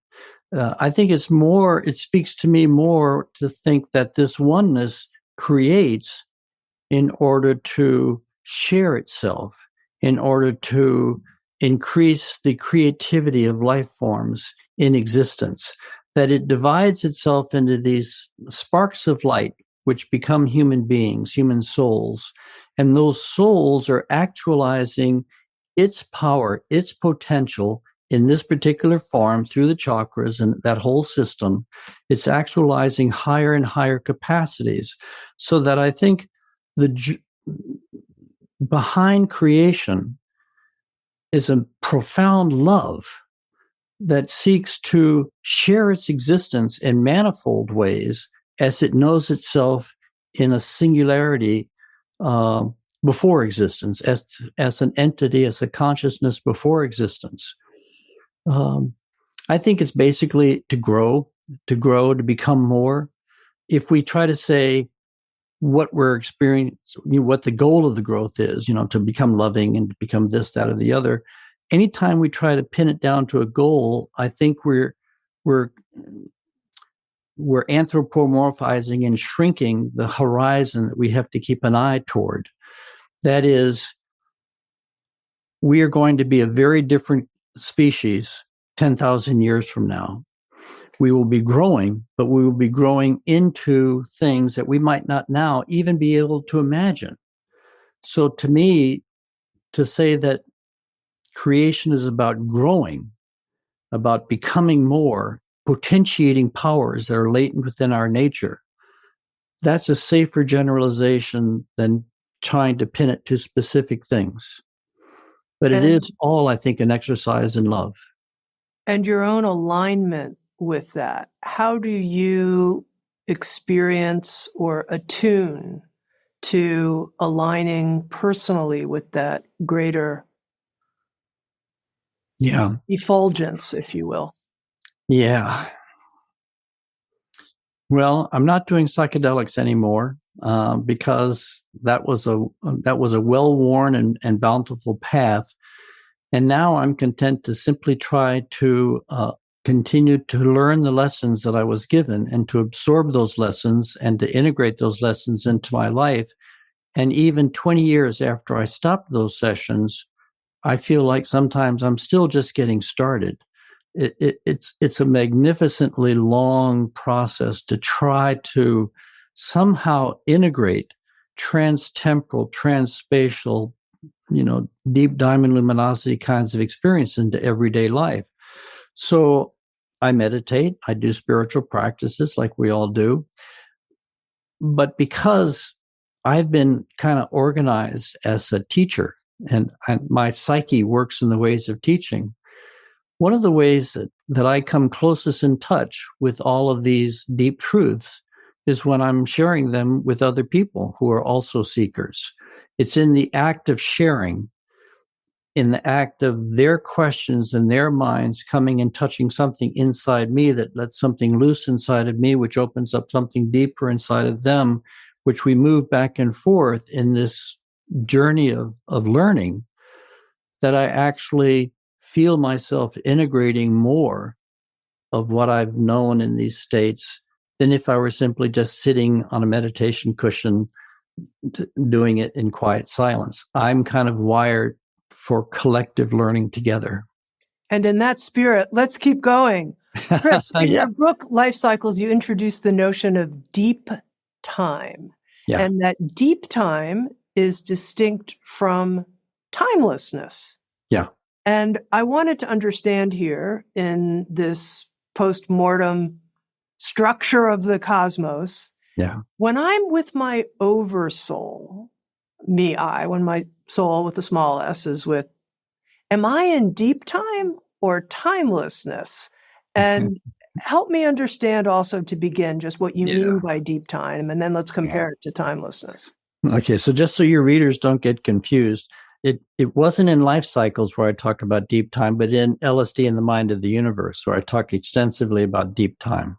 I think it speaks to me more to think that this oneness creates in order to share itself, in order to increase the creativity of life forms in existence, that it divides itself into these sparks of light, which become human beings, human souls. And those souls are actualizing its power, its potential in this particular form through the chakras and that whole system. It's actualizing higher and higher capacities, so that I think behind creation is a profound love that seeks to share its existence in manifold ways as it knows itself in a singularity before existence, as an entity, as a consciousness before existence. I think it's basically to grow to grow, to become more. If we try to say what we're experiencing, what the goal of the growth is, to become loving and to become this, that, or the other, anytime we try to pin it down to a goal, I think we're anthropomorphizing and shrinking the horizon that we have to keep an eye toward. That is, we are going to be a very different species 10,000 years from now. We will be growing, but we will be growing into things that we might not now even be able to imagine. So to me, to say that creation is about growing, about becoming more, potentiating powers that are latent within our nature, that's a safer generalization than trying to pin it to specific things. But it is all, I think, an exercise in love. And your own alignment with that. How do you experience or attune to aligning personally with that greater effulgence, if you will? Yeah. Well, I'm not doing psychedelics anymore because that was a well-worn and bountiful path. And now I'm content to simply try to continue to learn the lessons that I was given and to absorb those lessons and to integrate those lessons into my life. And even 20 years after I stopped those sessions, I feel like sometimes I'm still just getting started. It's a magnificently long process to try to somehow integrate trans-temporal, trans-spatial, deep diamond luminosity kinds of experience into everyday life. So I meditate, I do spiritual practices like we all do. But because I've been kind of organized as a teacher and my psyche works in the ways of teaching, one of the ways that I come closest in touch with all of these deep truths is when I'm sharing them with other people who are also seekers. It's in the act of sharing, in the act of their questions and their minds coming and touching something inside me that lets something loose inside of me, which opens up something deeper inside of them, which we move back and forth in this journey of learning, that I actually feel myself integrating more of what I've known in these states than if I were simply just sitting on a meditation cushion doing it in quiet silence. I'm kind of wired for collective learning together. And in that spirit, let's keep going. Chris, in your book, Life Cycles, you introduce the notion of deep time. Yeah. And that deep time is distinct from timelessness. Yeah. And I wanted to understand here in this post-mortem structure of the cosmos, when I'm with my oversoul, when my soul with the small s is with, am I in deep time or timelessness? And help me understand also to begin just what you mean by deep time, and then let's compare it to timelessness. Okay, so just so your readers don't get confused, it wasn't in Life Cycles where I talk about deep time, but in LSD and the Mind of the Universe, where I talk extensively about deep time.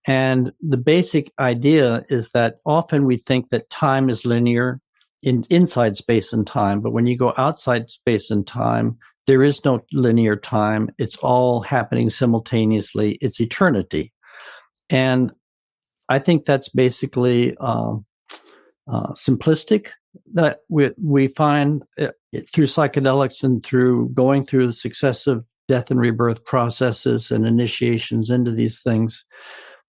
And the basic idea is that often we think that time is linear inside space and time, but when you go outside space and time, there is no linear time. It's all happening simultaneously. It's eternity. And I think that's basically simplistic, that we find through psychedelics and through going through successive death and rebirth processes and initiations into these things,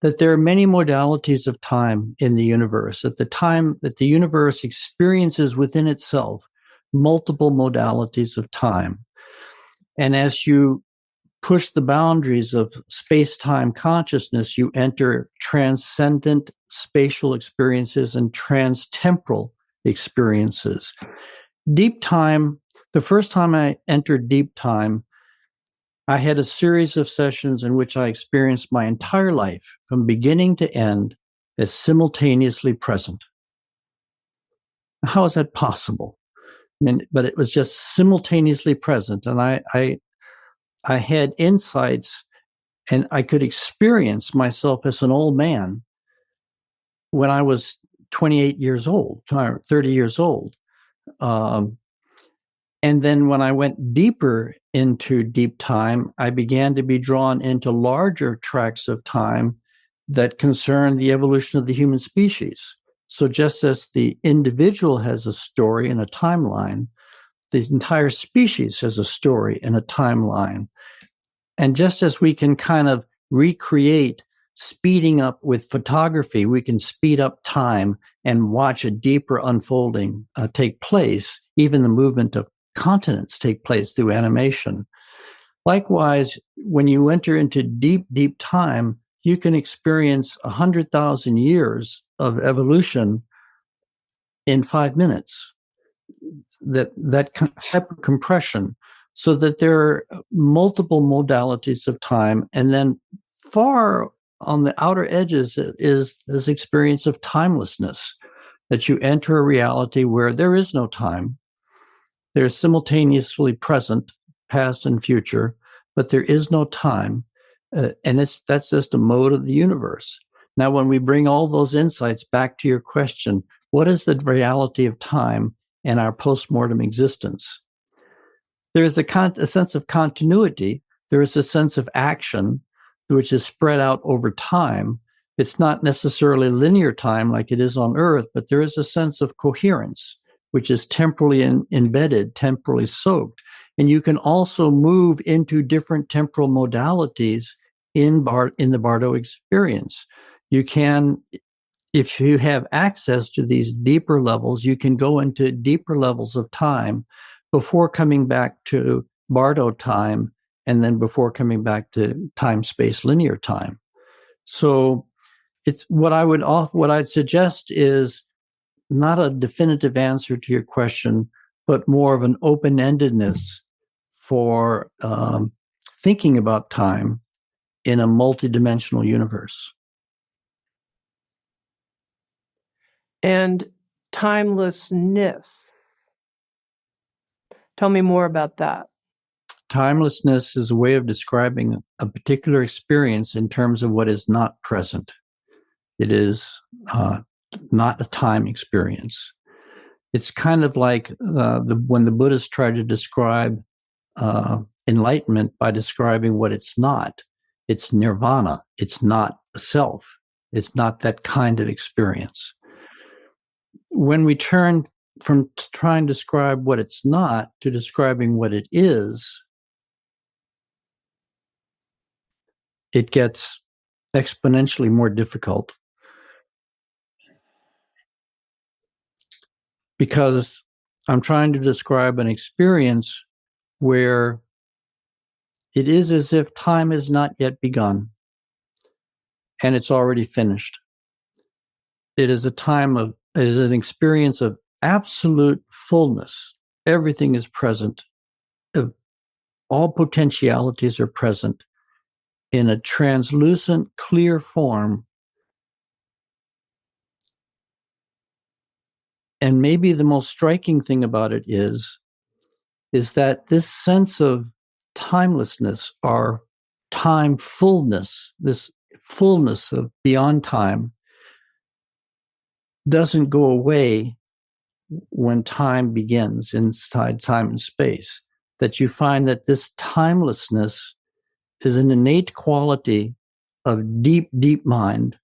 that there are many modalities of time in the universe. At the time that the universe experiences within itself multiple modalities of time. And as you push the boundaries of space-time consciousness, you enter transcendent spatial experiences and trans-temporal experiences. Deep time, the first time I entered deep time, I had a series of sessions in which I experienced my entire life from beginning to end as simultaneously present. How is that possible? But it was just simultaneously present. And I had insights And I could experience myself as an old man when I was 28 years old, 30 years old. And then when I went deeper into deep time, I began to be drawn into larger tracts of time that concern the evolution of the human species. So just as the individual has a story and a timeline, the entire species has a story and a timeline. And just as we can kind of recreate speeding up with photography, we can speed up time and watch a deeper unfolding take place, even the movement of continents take place through animation. Likewise, when you enter into deep, deep time, you can experience 100,000 years of evolution in 5 minutes. That type of compression, so that there are multiple modalities of time, and then far on the outer edges is this experience of timelessness, that you enter a reality where there is no time. They're simultaneously present, past and future, but there is no time. And that's just a mode of the universe. Now, when we bring all those insights back to your question, what is the reality of time and our post-mortem existence? There is a sense of continuity. There is a sense of action, which is spread out over time. It's not necessarily linear time like it is on Earth, but there is a sense of coherence, which is temporally embedded, temporally soaked. And you can also move into different temporal modalities in the Bardo experience. You can, if you have access to these deeper levels, you can go into deeper levels of time before coming back to Bardo time, and then before coming back to time-space linear time. So it's what I'd suggest is not a definitive answer to your question, but more of an open-endedness for thinking about time in a multidimensional universe. And timelessness. Tell me more about that. Timelessness is a way of describing a particular experience in terms of what is not present. It is not a time experience. It's kind of like when the Buddhists try to describe enlightenment by describing what it's not. It's nirvana. It's not a self. It's not that kind of experience. When we turn from trying to describe what it's not to describing what it is, it gets exponentially more difficult. Because I'm trying to describe an experience where it is as if time has not yet begun and it's already finished. It is it is an experience of absolute fullness. Everything is present. All potentialities are present in a translucent, clear form. And maybe the most striking thing about it is that this sense of timelessness, or time fullness, this fullness of beyond time, doesn't go away when time begins inside time and space. That you find that this timelessness is an innate quality of deep, deep mind,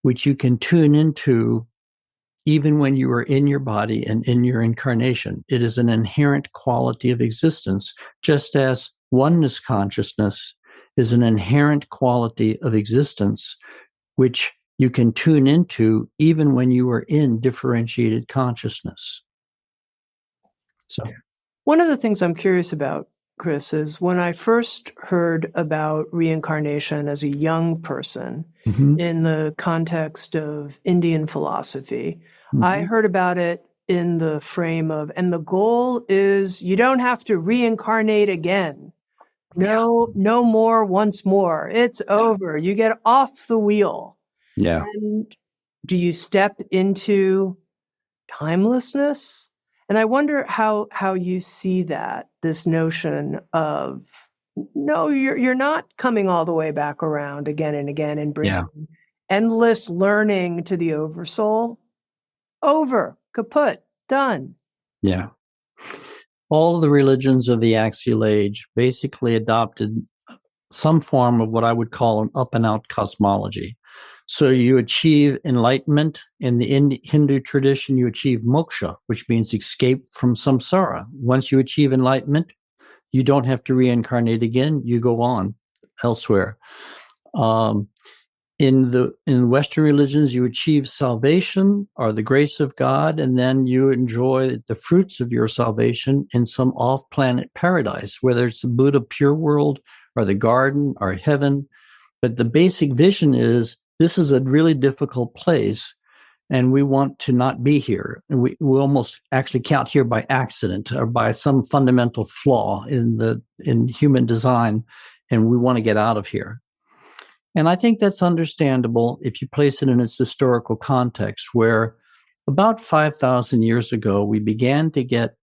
which you can tune into even when you are in your body and in your incarnation. It is an inherent quality of existence, just as oneness consciousness is an inherent quality of existence, which you can tune into even when you are in differentiated consciousness. So, one of the things I'm curious about, Chris, is when I first heard about reincarnation as a young person in the context of Indian philosophy, I heard about it in the frame of, and the goal is you don't have to reincarnate again. No more, once more. It's over. You get off the wheel. yeah. And do you step into timelessness? And I wonder how you see that, this notion of No, you're not coming all the way back around again and again and Yeah. bringing endless learning to the oversoul. Over, kaput, done. Yeah. All the religions of the axial age basically adopted some form of what I would call an up and out cosmology. So you achieve enlightenment. In the Hindu tradition, you achieve moksha, which means escape from samsara. Once you achieve enlightenment, you don't have to reincarnate again. You go on elsewhere. In Western religions, you achieve salvation or the grace of God, and then you enjoy the fruits of your salvation in some off-planet paradise, whether it's the Buddha pure world or the garden or heaven. But the basic vision is this is a really difficult place, and we want to not be here. And we almost actually count here by accident or by some fundamental flaw in human design, and we want to get out of here. And I think that's understandable if you place it in its historical context, where about 5,000 years ago, we began to get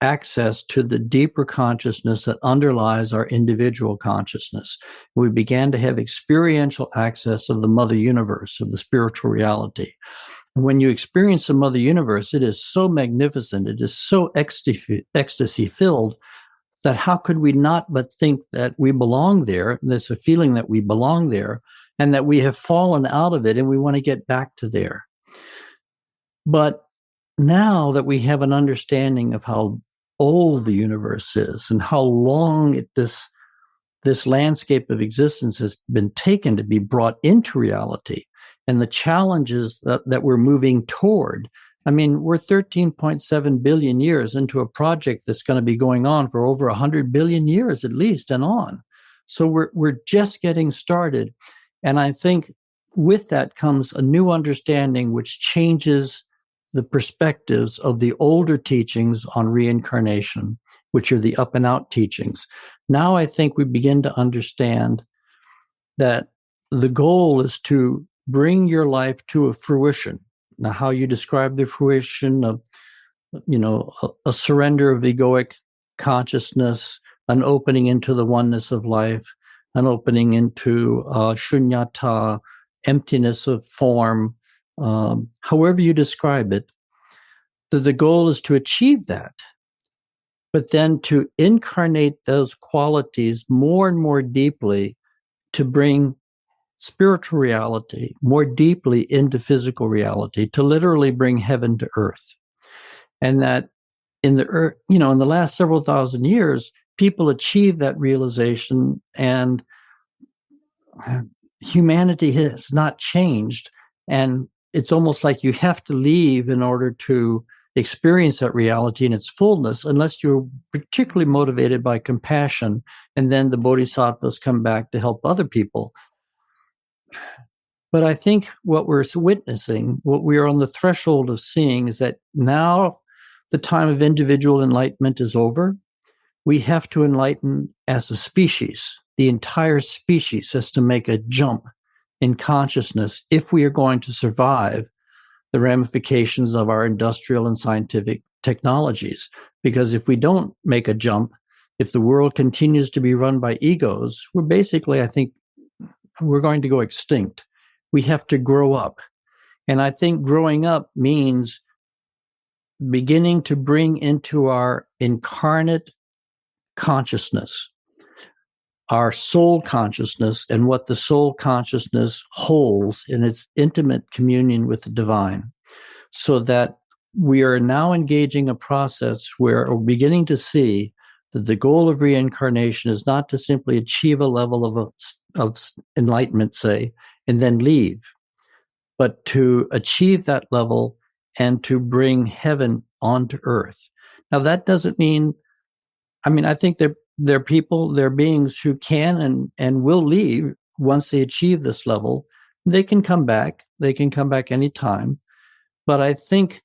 access to the deeper consciousness that underlies our individual consciousness. We began to have experiential access of the Mother Universe, of the spiritual reality. And when you experience the Mother Universe, it is so magnificent, it is so ecstasy-filled, that how could we not but think that we belong there? There's a feeling that we belong there and that we have fallen out of it and we want to get back to there. But now that we have an understanding of how old the universe is and how long this landscape of existence has been taken to be brought into reality and the challenges that we're moving toward. I mean, we're 13.7 billion years into a project that's going to be going on for over 100 billion years at least and on. So we're just getting started. And I think with that comes a new understanding which changes the perspectives of the older teachings on reincarnation, which are the up and out teachings. Now I think we begin to understand that the goal is to bring your life to a fruition. Now, how you describe the fruition of, a surrender of egoic consciousness, an opening into the oneness of life, an opening into shunyata, emptiness of form, however you describe it, the goal is to achieve that, but then to incarnate those qualities more and more deeply to bring spiritual reality more deeply into physical reality, to literally bring heaven to earth. And that in the last several thousand years, people achieved that realization, and humanity has not changed. And it's almost like you have to leave in order to experience that reality in its fullness, unless you're particularly motivated by compassion. And then the bodhisattvas come back to help other people. But I think what we're witnessing, what we are on the threshold of seeing, is that now the time of individual enlightenment is over. We have to enlighten as a species. The entire species has to make a jump in consciousness if we are going to survive the ramifications of our industrial and scientific technologies. Because if we don't make a jump, if the world continues to be run by egos, we're basically, I think, we're going to go extinct. We have to grow up. And I think growing up means beginning to bring into our incarnate consciousness, our soul consciousness, and what the soul consciousness holds in its intimate communion with the divine, so that we are now engaging a process where we're beginning to see that the goal of reincarnation is not to simply achieve a level of enlightenment, say, and then leave, but to achieve that level and to bring heaven onto earth. Now, that doesn't mean, I think there are people, there are beings who can and will leave once they achieve this level. They can come back. They can come back anytime. But I think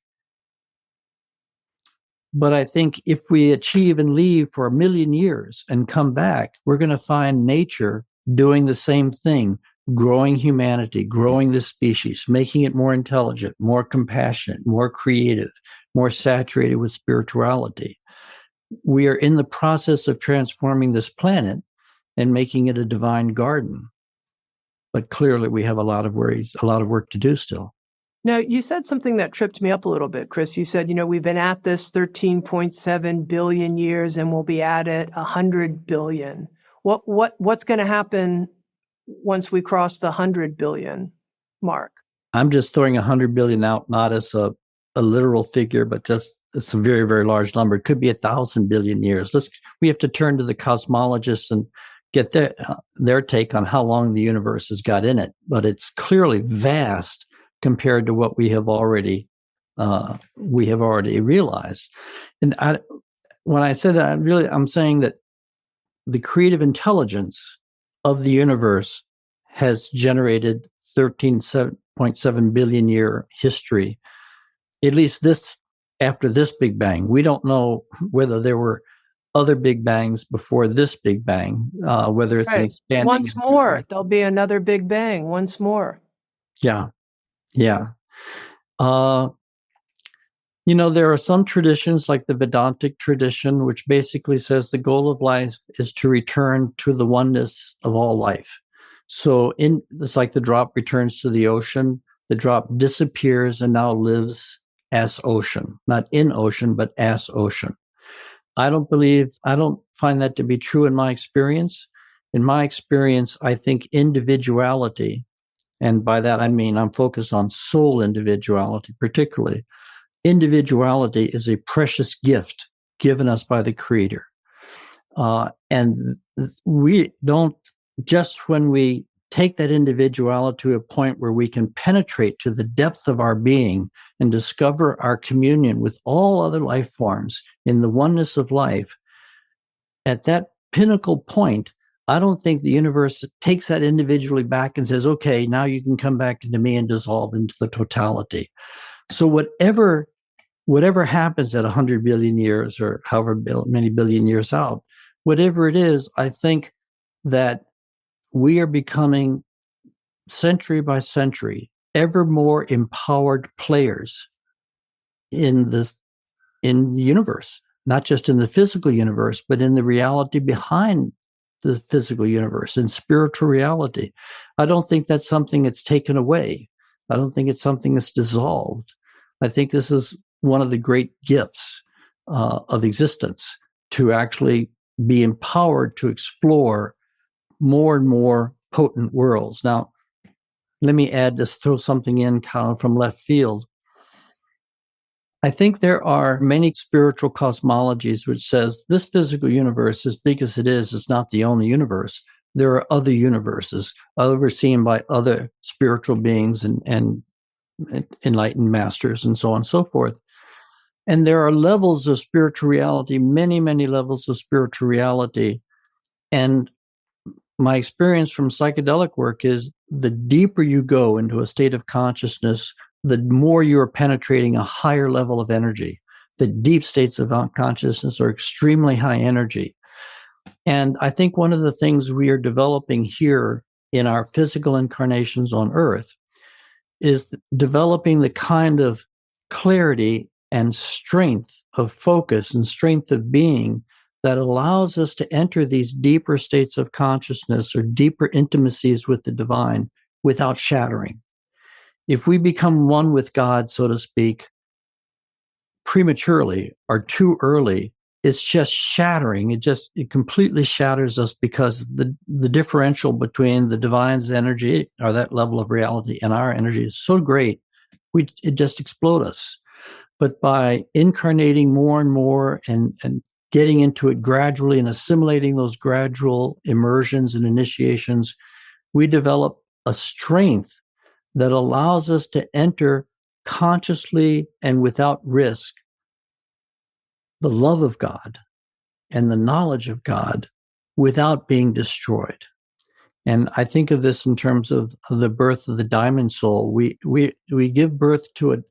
if we achieve and leave for 1 million years and come back, we're going to find nature doing the same thing, growing humanity, growing the species, making it more intelligent, more compassionate, more creative, more saturated with spirituality. we are in the process of transforming this planet and making it a divine garden. But clearly we have a lot of work to do still. Now, you said something that tripped me up a little bit, Chris. You said, we've been at this 13.7 billion years and we'll be at it 100 billion. What's going to happen once we cross the 100 billion mark? I'm just throwing 100 billion out, not as a literal figure, but just it's a very, very large number. It could be 1,000 billion years. We have to turn to the cosmologists and get their take on how long the universe has got in it. But it's clearly vast compared to what we have already realized. And when I said that, I'm saying that the creative intelligence of the universe has generated 13.7 billion year history, at least after this Big Bang. We don't know whether there were other Big Bangs before this Big Bang, whether it's an expanding. Once more, there'll be another Big Bang, once more. Yeah. Yeah. There are some traditions like the Vedantic tradition, which basically says the goal of life is to return to the oneness of all life. So it's like the drop returns to the ocean. The drop disappears and now lives as ocean, not in ocean, but as ocean. I don't find that to be true in my experience. In my experience, I think individuality, and by that I mean I'm focused on soul individuality particularly. Individuality is a precious gift given us by the Creator. And we don't, just when we take that individuality to a point where we can penetrate to the depth of our being and discover our communion with all other life forms in the oneness of life, at that pinnacle point, I don't think the universe takes that individually back and says, okay, now you can come back into me and dissolve into the totality. So whatever happens at 100 billion years or however many billion years out, whatever it is, I think that we are becoming, century by century, ever more empowered players in the universe, not just in the physical universe, but in the reality behind the physical universe, in spiritual reality. I don't think that's something that's taken away. I don't think it's something that's dissolved. I think this is one of the great gifts of existence, to actually be empowered to explore more and more potent worlds. Now, let me throw something in kind of from left field. I think there are many spiritual cosmologies which says this physical universe, as big as it is not the only universe. There are other universes overseen by other spiritual beings and enlightened masters and so on and so forth. And there are levels of spiritual reality, many, many levels of spiritual reality. And my experience from psychedelic work is the deeper you go into a state of consciousness, the more you're penetrating a higher level of energy. The deep states of consciousness are extremely high energy. And I think one of the things we are developing here in our physical incarnations on Earth is developing the kind of clarity and strength of focus and strength of being that allows us to enter these deeper states of consciousness or deeper intimacies with the divine without shattering. If we become one with God, so to speak, prematurely or too early, it's just shattering. It completely shatters us, because the differential between the divine's energy or that level of reality and our energy is so great, it just explodes us. But by incarnating more and more and getting into it gradually and assimilating those gradual immersions and initiations, we develop a strength that allows us to enter consciously and without risk the love of God and the knowledge of God without being destroyed. And I think of this in terms of the birth of the diamond soul. We give birth to it.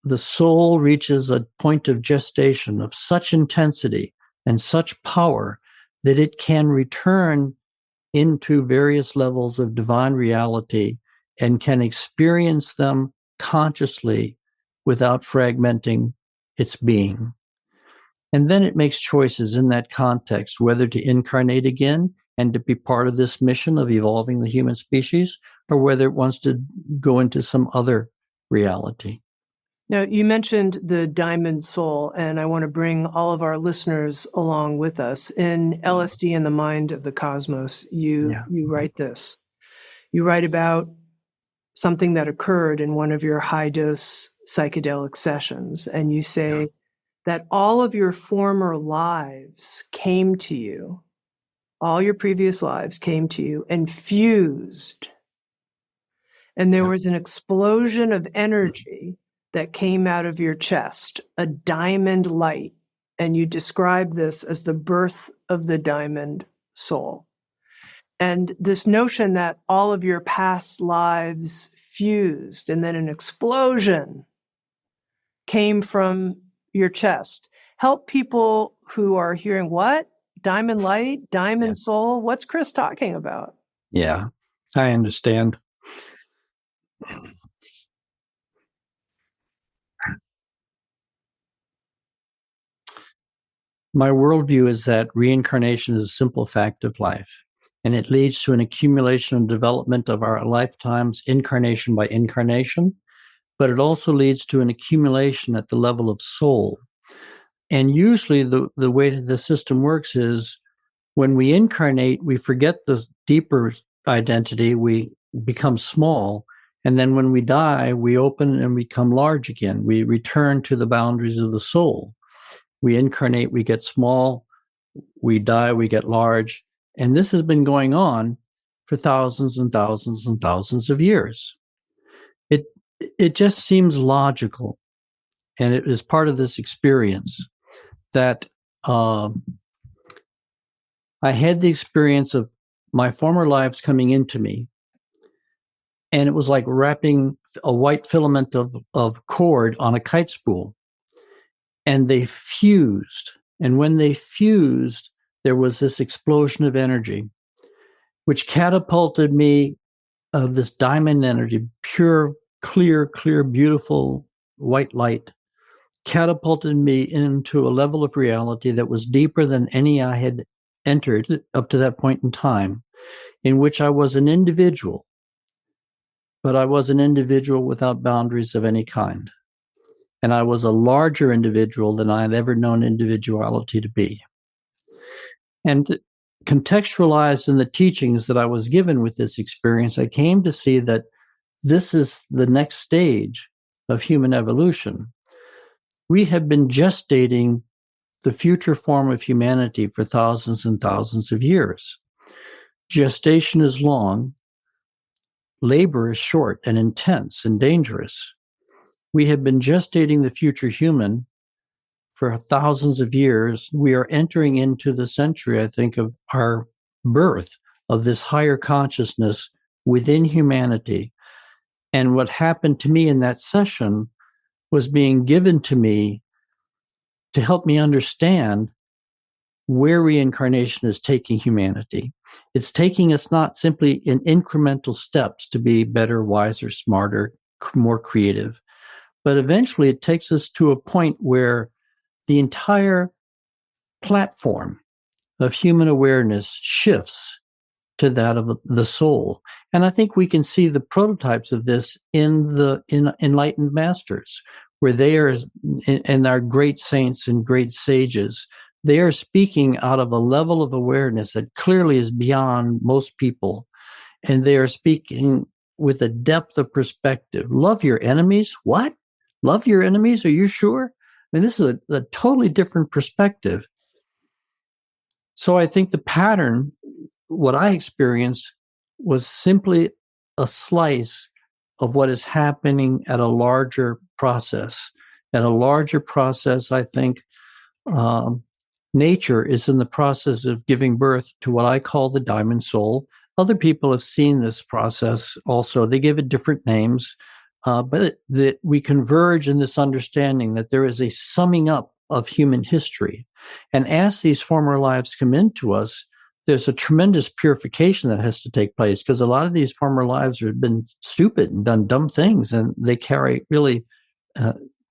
The soul reaches a point of gestation of such intensity and such power that it can return into various levels of divine reality and can experience them consciously without fragmenting its being. And then it makes choices in that context, whether to incarnate again and to be part of this mission of evolving the human species, or whether it wants to go into some other reality. Now, you mentioned the diamond soul, and I want to bring all of our listeners along with us. In LSD and the Mind of the Cosmos, you write this. You write about something that occurred in one of your high-dose psychedelic sessions, and you say that all of your former lives came to you, all your previous lives came to you and fused. And there was an explosion of energy that came out of your chest, a diamond light. And you describe this as the birth of the diamond soul. And this notion that all of your past lives fused and then an explosion came from your chest. Help people who are hearing, what? Diamond light, diamond soul? What's Chris talking about? Yeah, I understand. My worldview is that reincarnation is a simple fact of life, and it leads to an accumulation and development of our lifetimes, incarnation by incarnation, but it also leads to an accumulation at the level of soul. And usually the way that the system works is when we incarnate, we forget the deeper identity, we become small, and then when we die, we open and become large again. We return to the boundaries of the soul. We incarnate, we get small, we die, we get large. And this has been going for thousands and thousands and thousands of years. It just seems logical, and it is part of this experience that I had the experience of my former lives coming into me, and it was like wrapping a white filament of cord on a kite spool. And they fused. And when they fused, there was this explosion of energy, which catapulted me of this diamond energy, pure, clear, beautiful white light, catapulted me into a level of reality that was deeper than any I had entered up to that point in time, in which I was an individual, but I was an individual without boundaries of any kind. And I was a larger individual than I had ever known individuality to be. And contextualized in the teachings that I was given with this experience, I came to see that this is the next stage of human evolution. We have been gestating the future form of humanity for thousands and thousands of years. Gestation is long, labor is short and intense and dangerous. We have been gestating the future human for thousands of years. We are entering into the century, I think, of our birth of this higher consciousness within humanity. And what happened to me in that session was being given to me to help me understand where reincarnation is taking humanity. It's taking us not simply in incremental steps to be better, wiser, smarter, more creative, but eventually it takes us to a point where the entire platform of human awareness shifts to that of the soul. And I think we can see the prototypes of this in enlightened masters, where they are, and our great saints and great sages, they are speaking out of a level of awareness that clearly is beyond most people. And they are speaking with a depth of perspective. Love your enemies? What? Love your enemies? Are you sure? I mean, this is a totally different perspective. So I think the pattern, what I experienced, was simply a slice of what is happening at a larger process. At a larger process, I think nature is in the process of giving birth to what I call the diamond soul. Other people have seen this process also. They give it different names. But that we converge in this understanding that there is a summing up of human history. And as these former lives come into us, there's a tremendous purification that has to take place, because a lot of these former lives have been stupid and done dumb things, and they carry really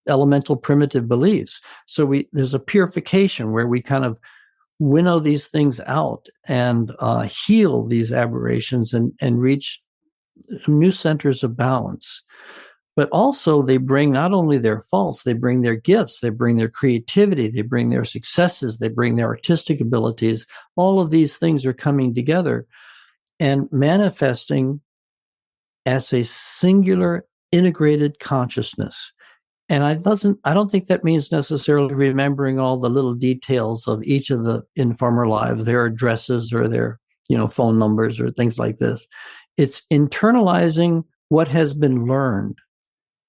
elemental primitive beliefs. So there's a purification where we kind of winnow these things out and heal these aberrations and reach new centers of balance. But also they bring not only their faults, they bring their gifts, they bring their creativity, they bring their successes, they bring their artistic abilities. All of these things are coming together and manifesting as a singular integrated consciousness. And I don't think that means necessarily remembering all the little details of each of the informer lives, their addresses or their, phone numbers or things like this. It's internalizing what has been learned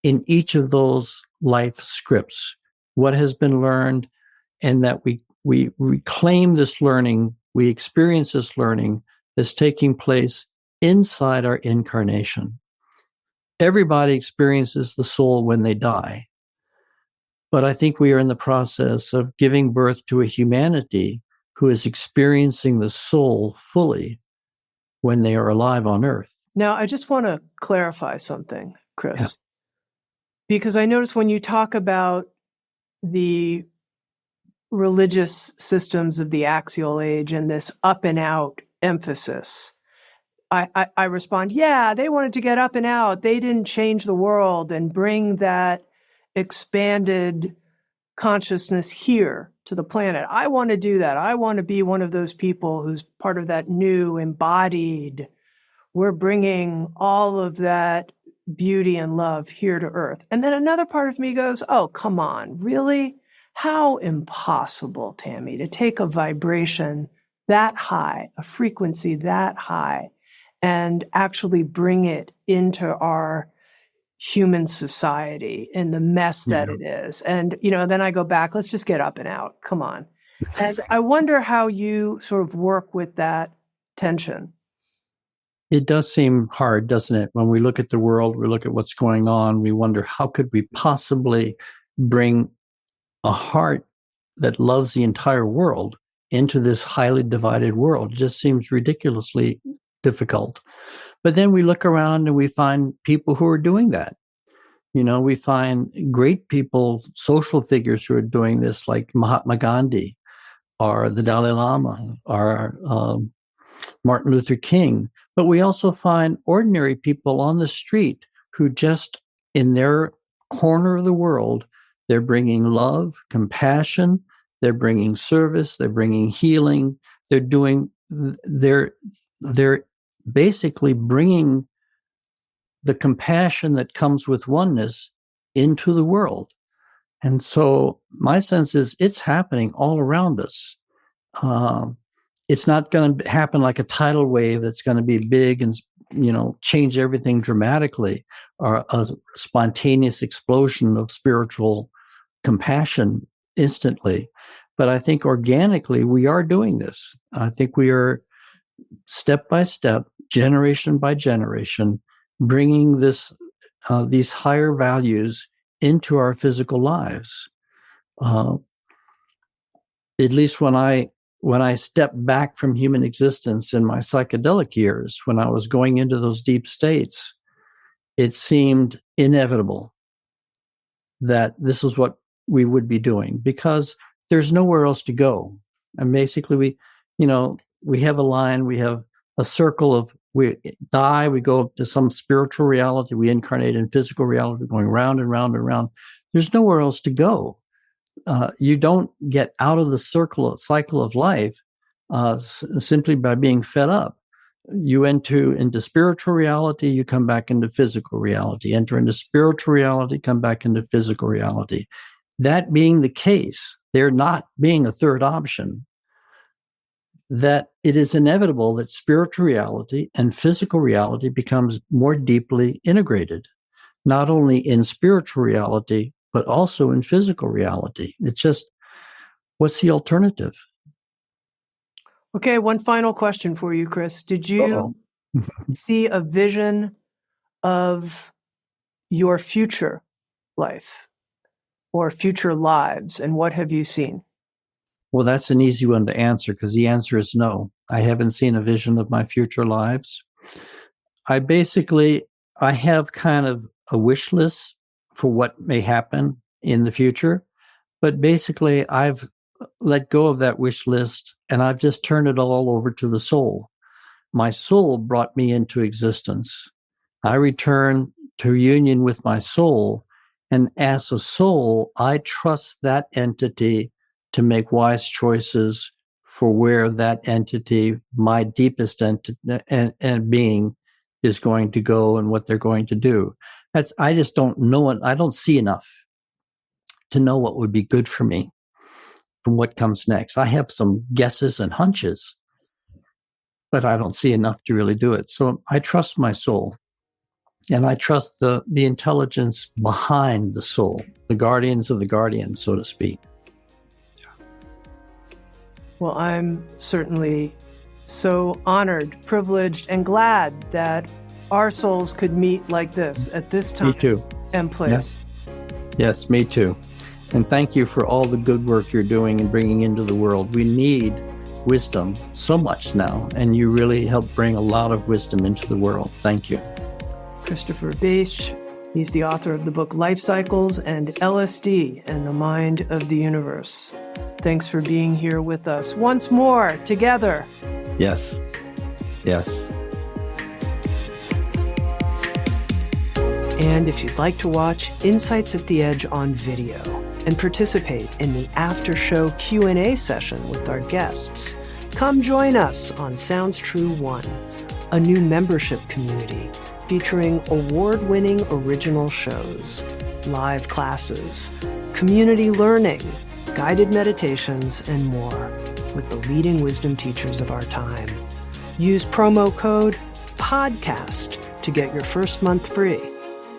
in each of those life scripts, what has been learned, and that we reclaim this learning, we experience this learning that's taking place inside our incarnation. Everybody experiences the soul when they die. But I think we are in the process of giving birth to a humanity who is experiencing the soul fully when they are alive on earth. Now, I just want to clarify something, Chris. Yeah. Because I notice when you talk about the religious systems of the axial age and this up and out emphasis, I respond, yeah, they wanted to get up and out. They didn't change the world and bring that expanded consciousness here to the planet. I want to do that. I want to be one of those people who's part of that new embodied. We're bringing all of that beauty and love here to earth. And then another part of me goes, oh, come on, really? How impossible, Tami, to take a vibration that high, a frequency that high, and actually bring it into our human society in the mess that it is. And, then I go back, let's just get up and out. Come on. And I wonder how you sort of work with that tension. It does seem hard, doesn't it? When we look at the world, we look at what's going on, we wonder, how could we possibly bring a heart that loves the entire world into this highly divided world? It just seems ridiculously difficult. But then we look around and we find people who are doing that. We find great people, social figures who are doing this, like Mahatma Gandhi or the Dalai Lama or Martin Luther King. But we also find ordinary people on the street who just, in their corner of the world, they're bringing love, compassion, they're bringing service, they're bringing healing, they're basically bringing the compassion that comes with oneness into the world. And so my sense is it's happening all around us. It's not going to happen like a tidal wave that's going to be big and, change everything dramatically, or a spontaneous explosion of spiritual compassion instantly. But I think organically we are doing this. I think we are step by step, generation by generation, bringing these higher values into our physical lives. At least when I stepped back from human existence in my psychedelic years, when I was going into those deep states, it seemed inevitable that this is what we would be doing, because there's nowhere else to go. And basically we have a line, we have a circle of, we die, we go up to some spiritual reality, we incarnate in physical reality, going round and round and round. There's nowhere else to go. You don't get out of the cycle of life simply by being fed up. You enter into spiritual reality, you come back into physical reality. Enter into spiritual reality, come back into physical reality. That being the case, there not being a third option, that it is inevitable that spiritual reality and physical reality becomes more deeply integrated, not only in spiritual reality, but also in physical reality. It's just, what's the alternative? Okay, one final question for you, Chris. Did you see a vision of your future life or future lives, and what have you seen? Well, that's an easy one to answer, because the answer is no. I haven't seen a vision of my future lives. I have kind of a wish list for what may happen in the future. But basically, I've let go of that wish list and I've just turned it all over to the soul. My soul brought me into existence. I return to union with my soul. And as a soul, I trust that entity to make wise choices for where that entity, my deepest entity and being, is going to go and what they're going to do. I just don't know it. I don't see enough to know what would be good for me from what comes next. I have some guesses and hunches, but I don't see enough to really do it. So I trust my soul. And I trust the intelligence behind the soul, the guardians of the guardians, so to speak. Well, I'm certainly so honored, privileged, and glad that our souls could meet like this at this time Me too. and place. Yes, me too. And thank you for all the good work you're doing and bringing into the world. We need wisdom so much now, and you really help bring a lot of wisdom into the world. Thank you. Christopher Bache. He's the author of the book Life Cycles and LSD and the Mind of the Universe. Thanks for being here with us once more together. Yes. Yes. And if you'd like to watch Insights at the Edge on video and participate in the after-show Q&A session with our guests, come join us on Sounds True 1, a new membership community featuring award-winning original shows, live classes, community learning, guided meditations, and more with the leading wisdom teachers of our time. Use promo code PODCAST to get your first month free.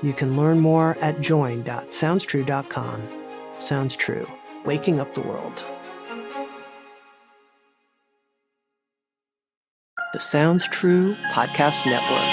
You can learn more at join.soundstrue.com. Sounds True, waking up the world. The Sounds True Podcast Network.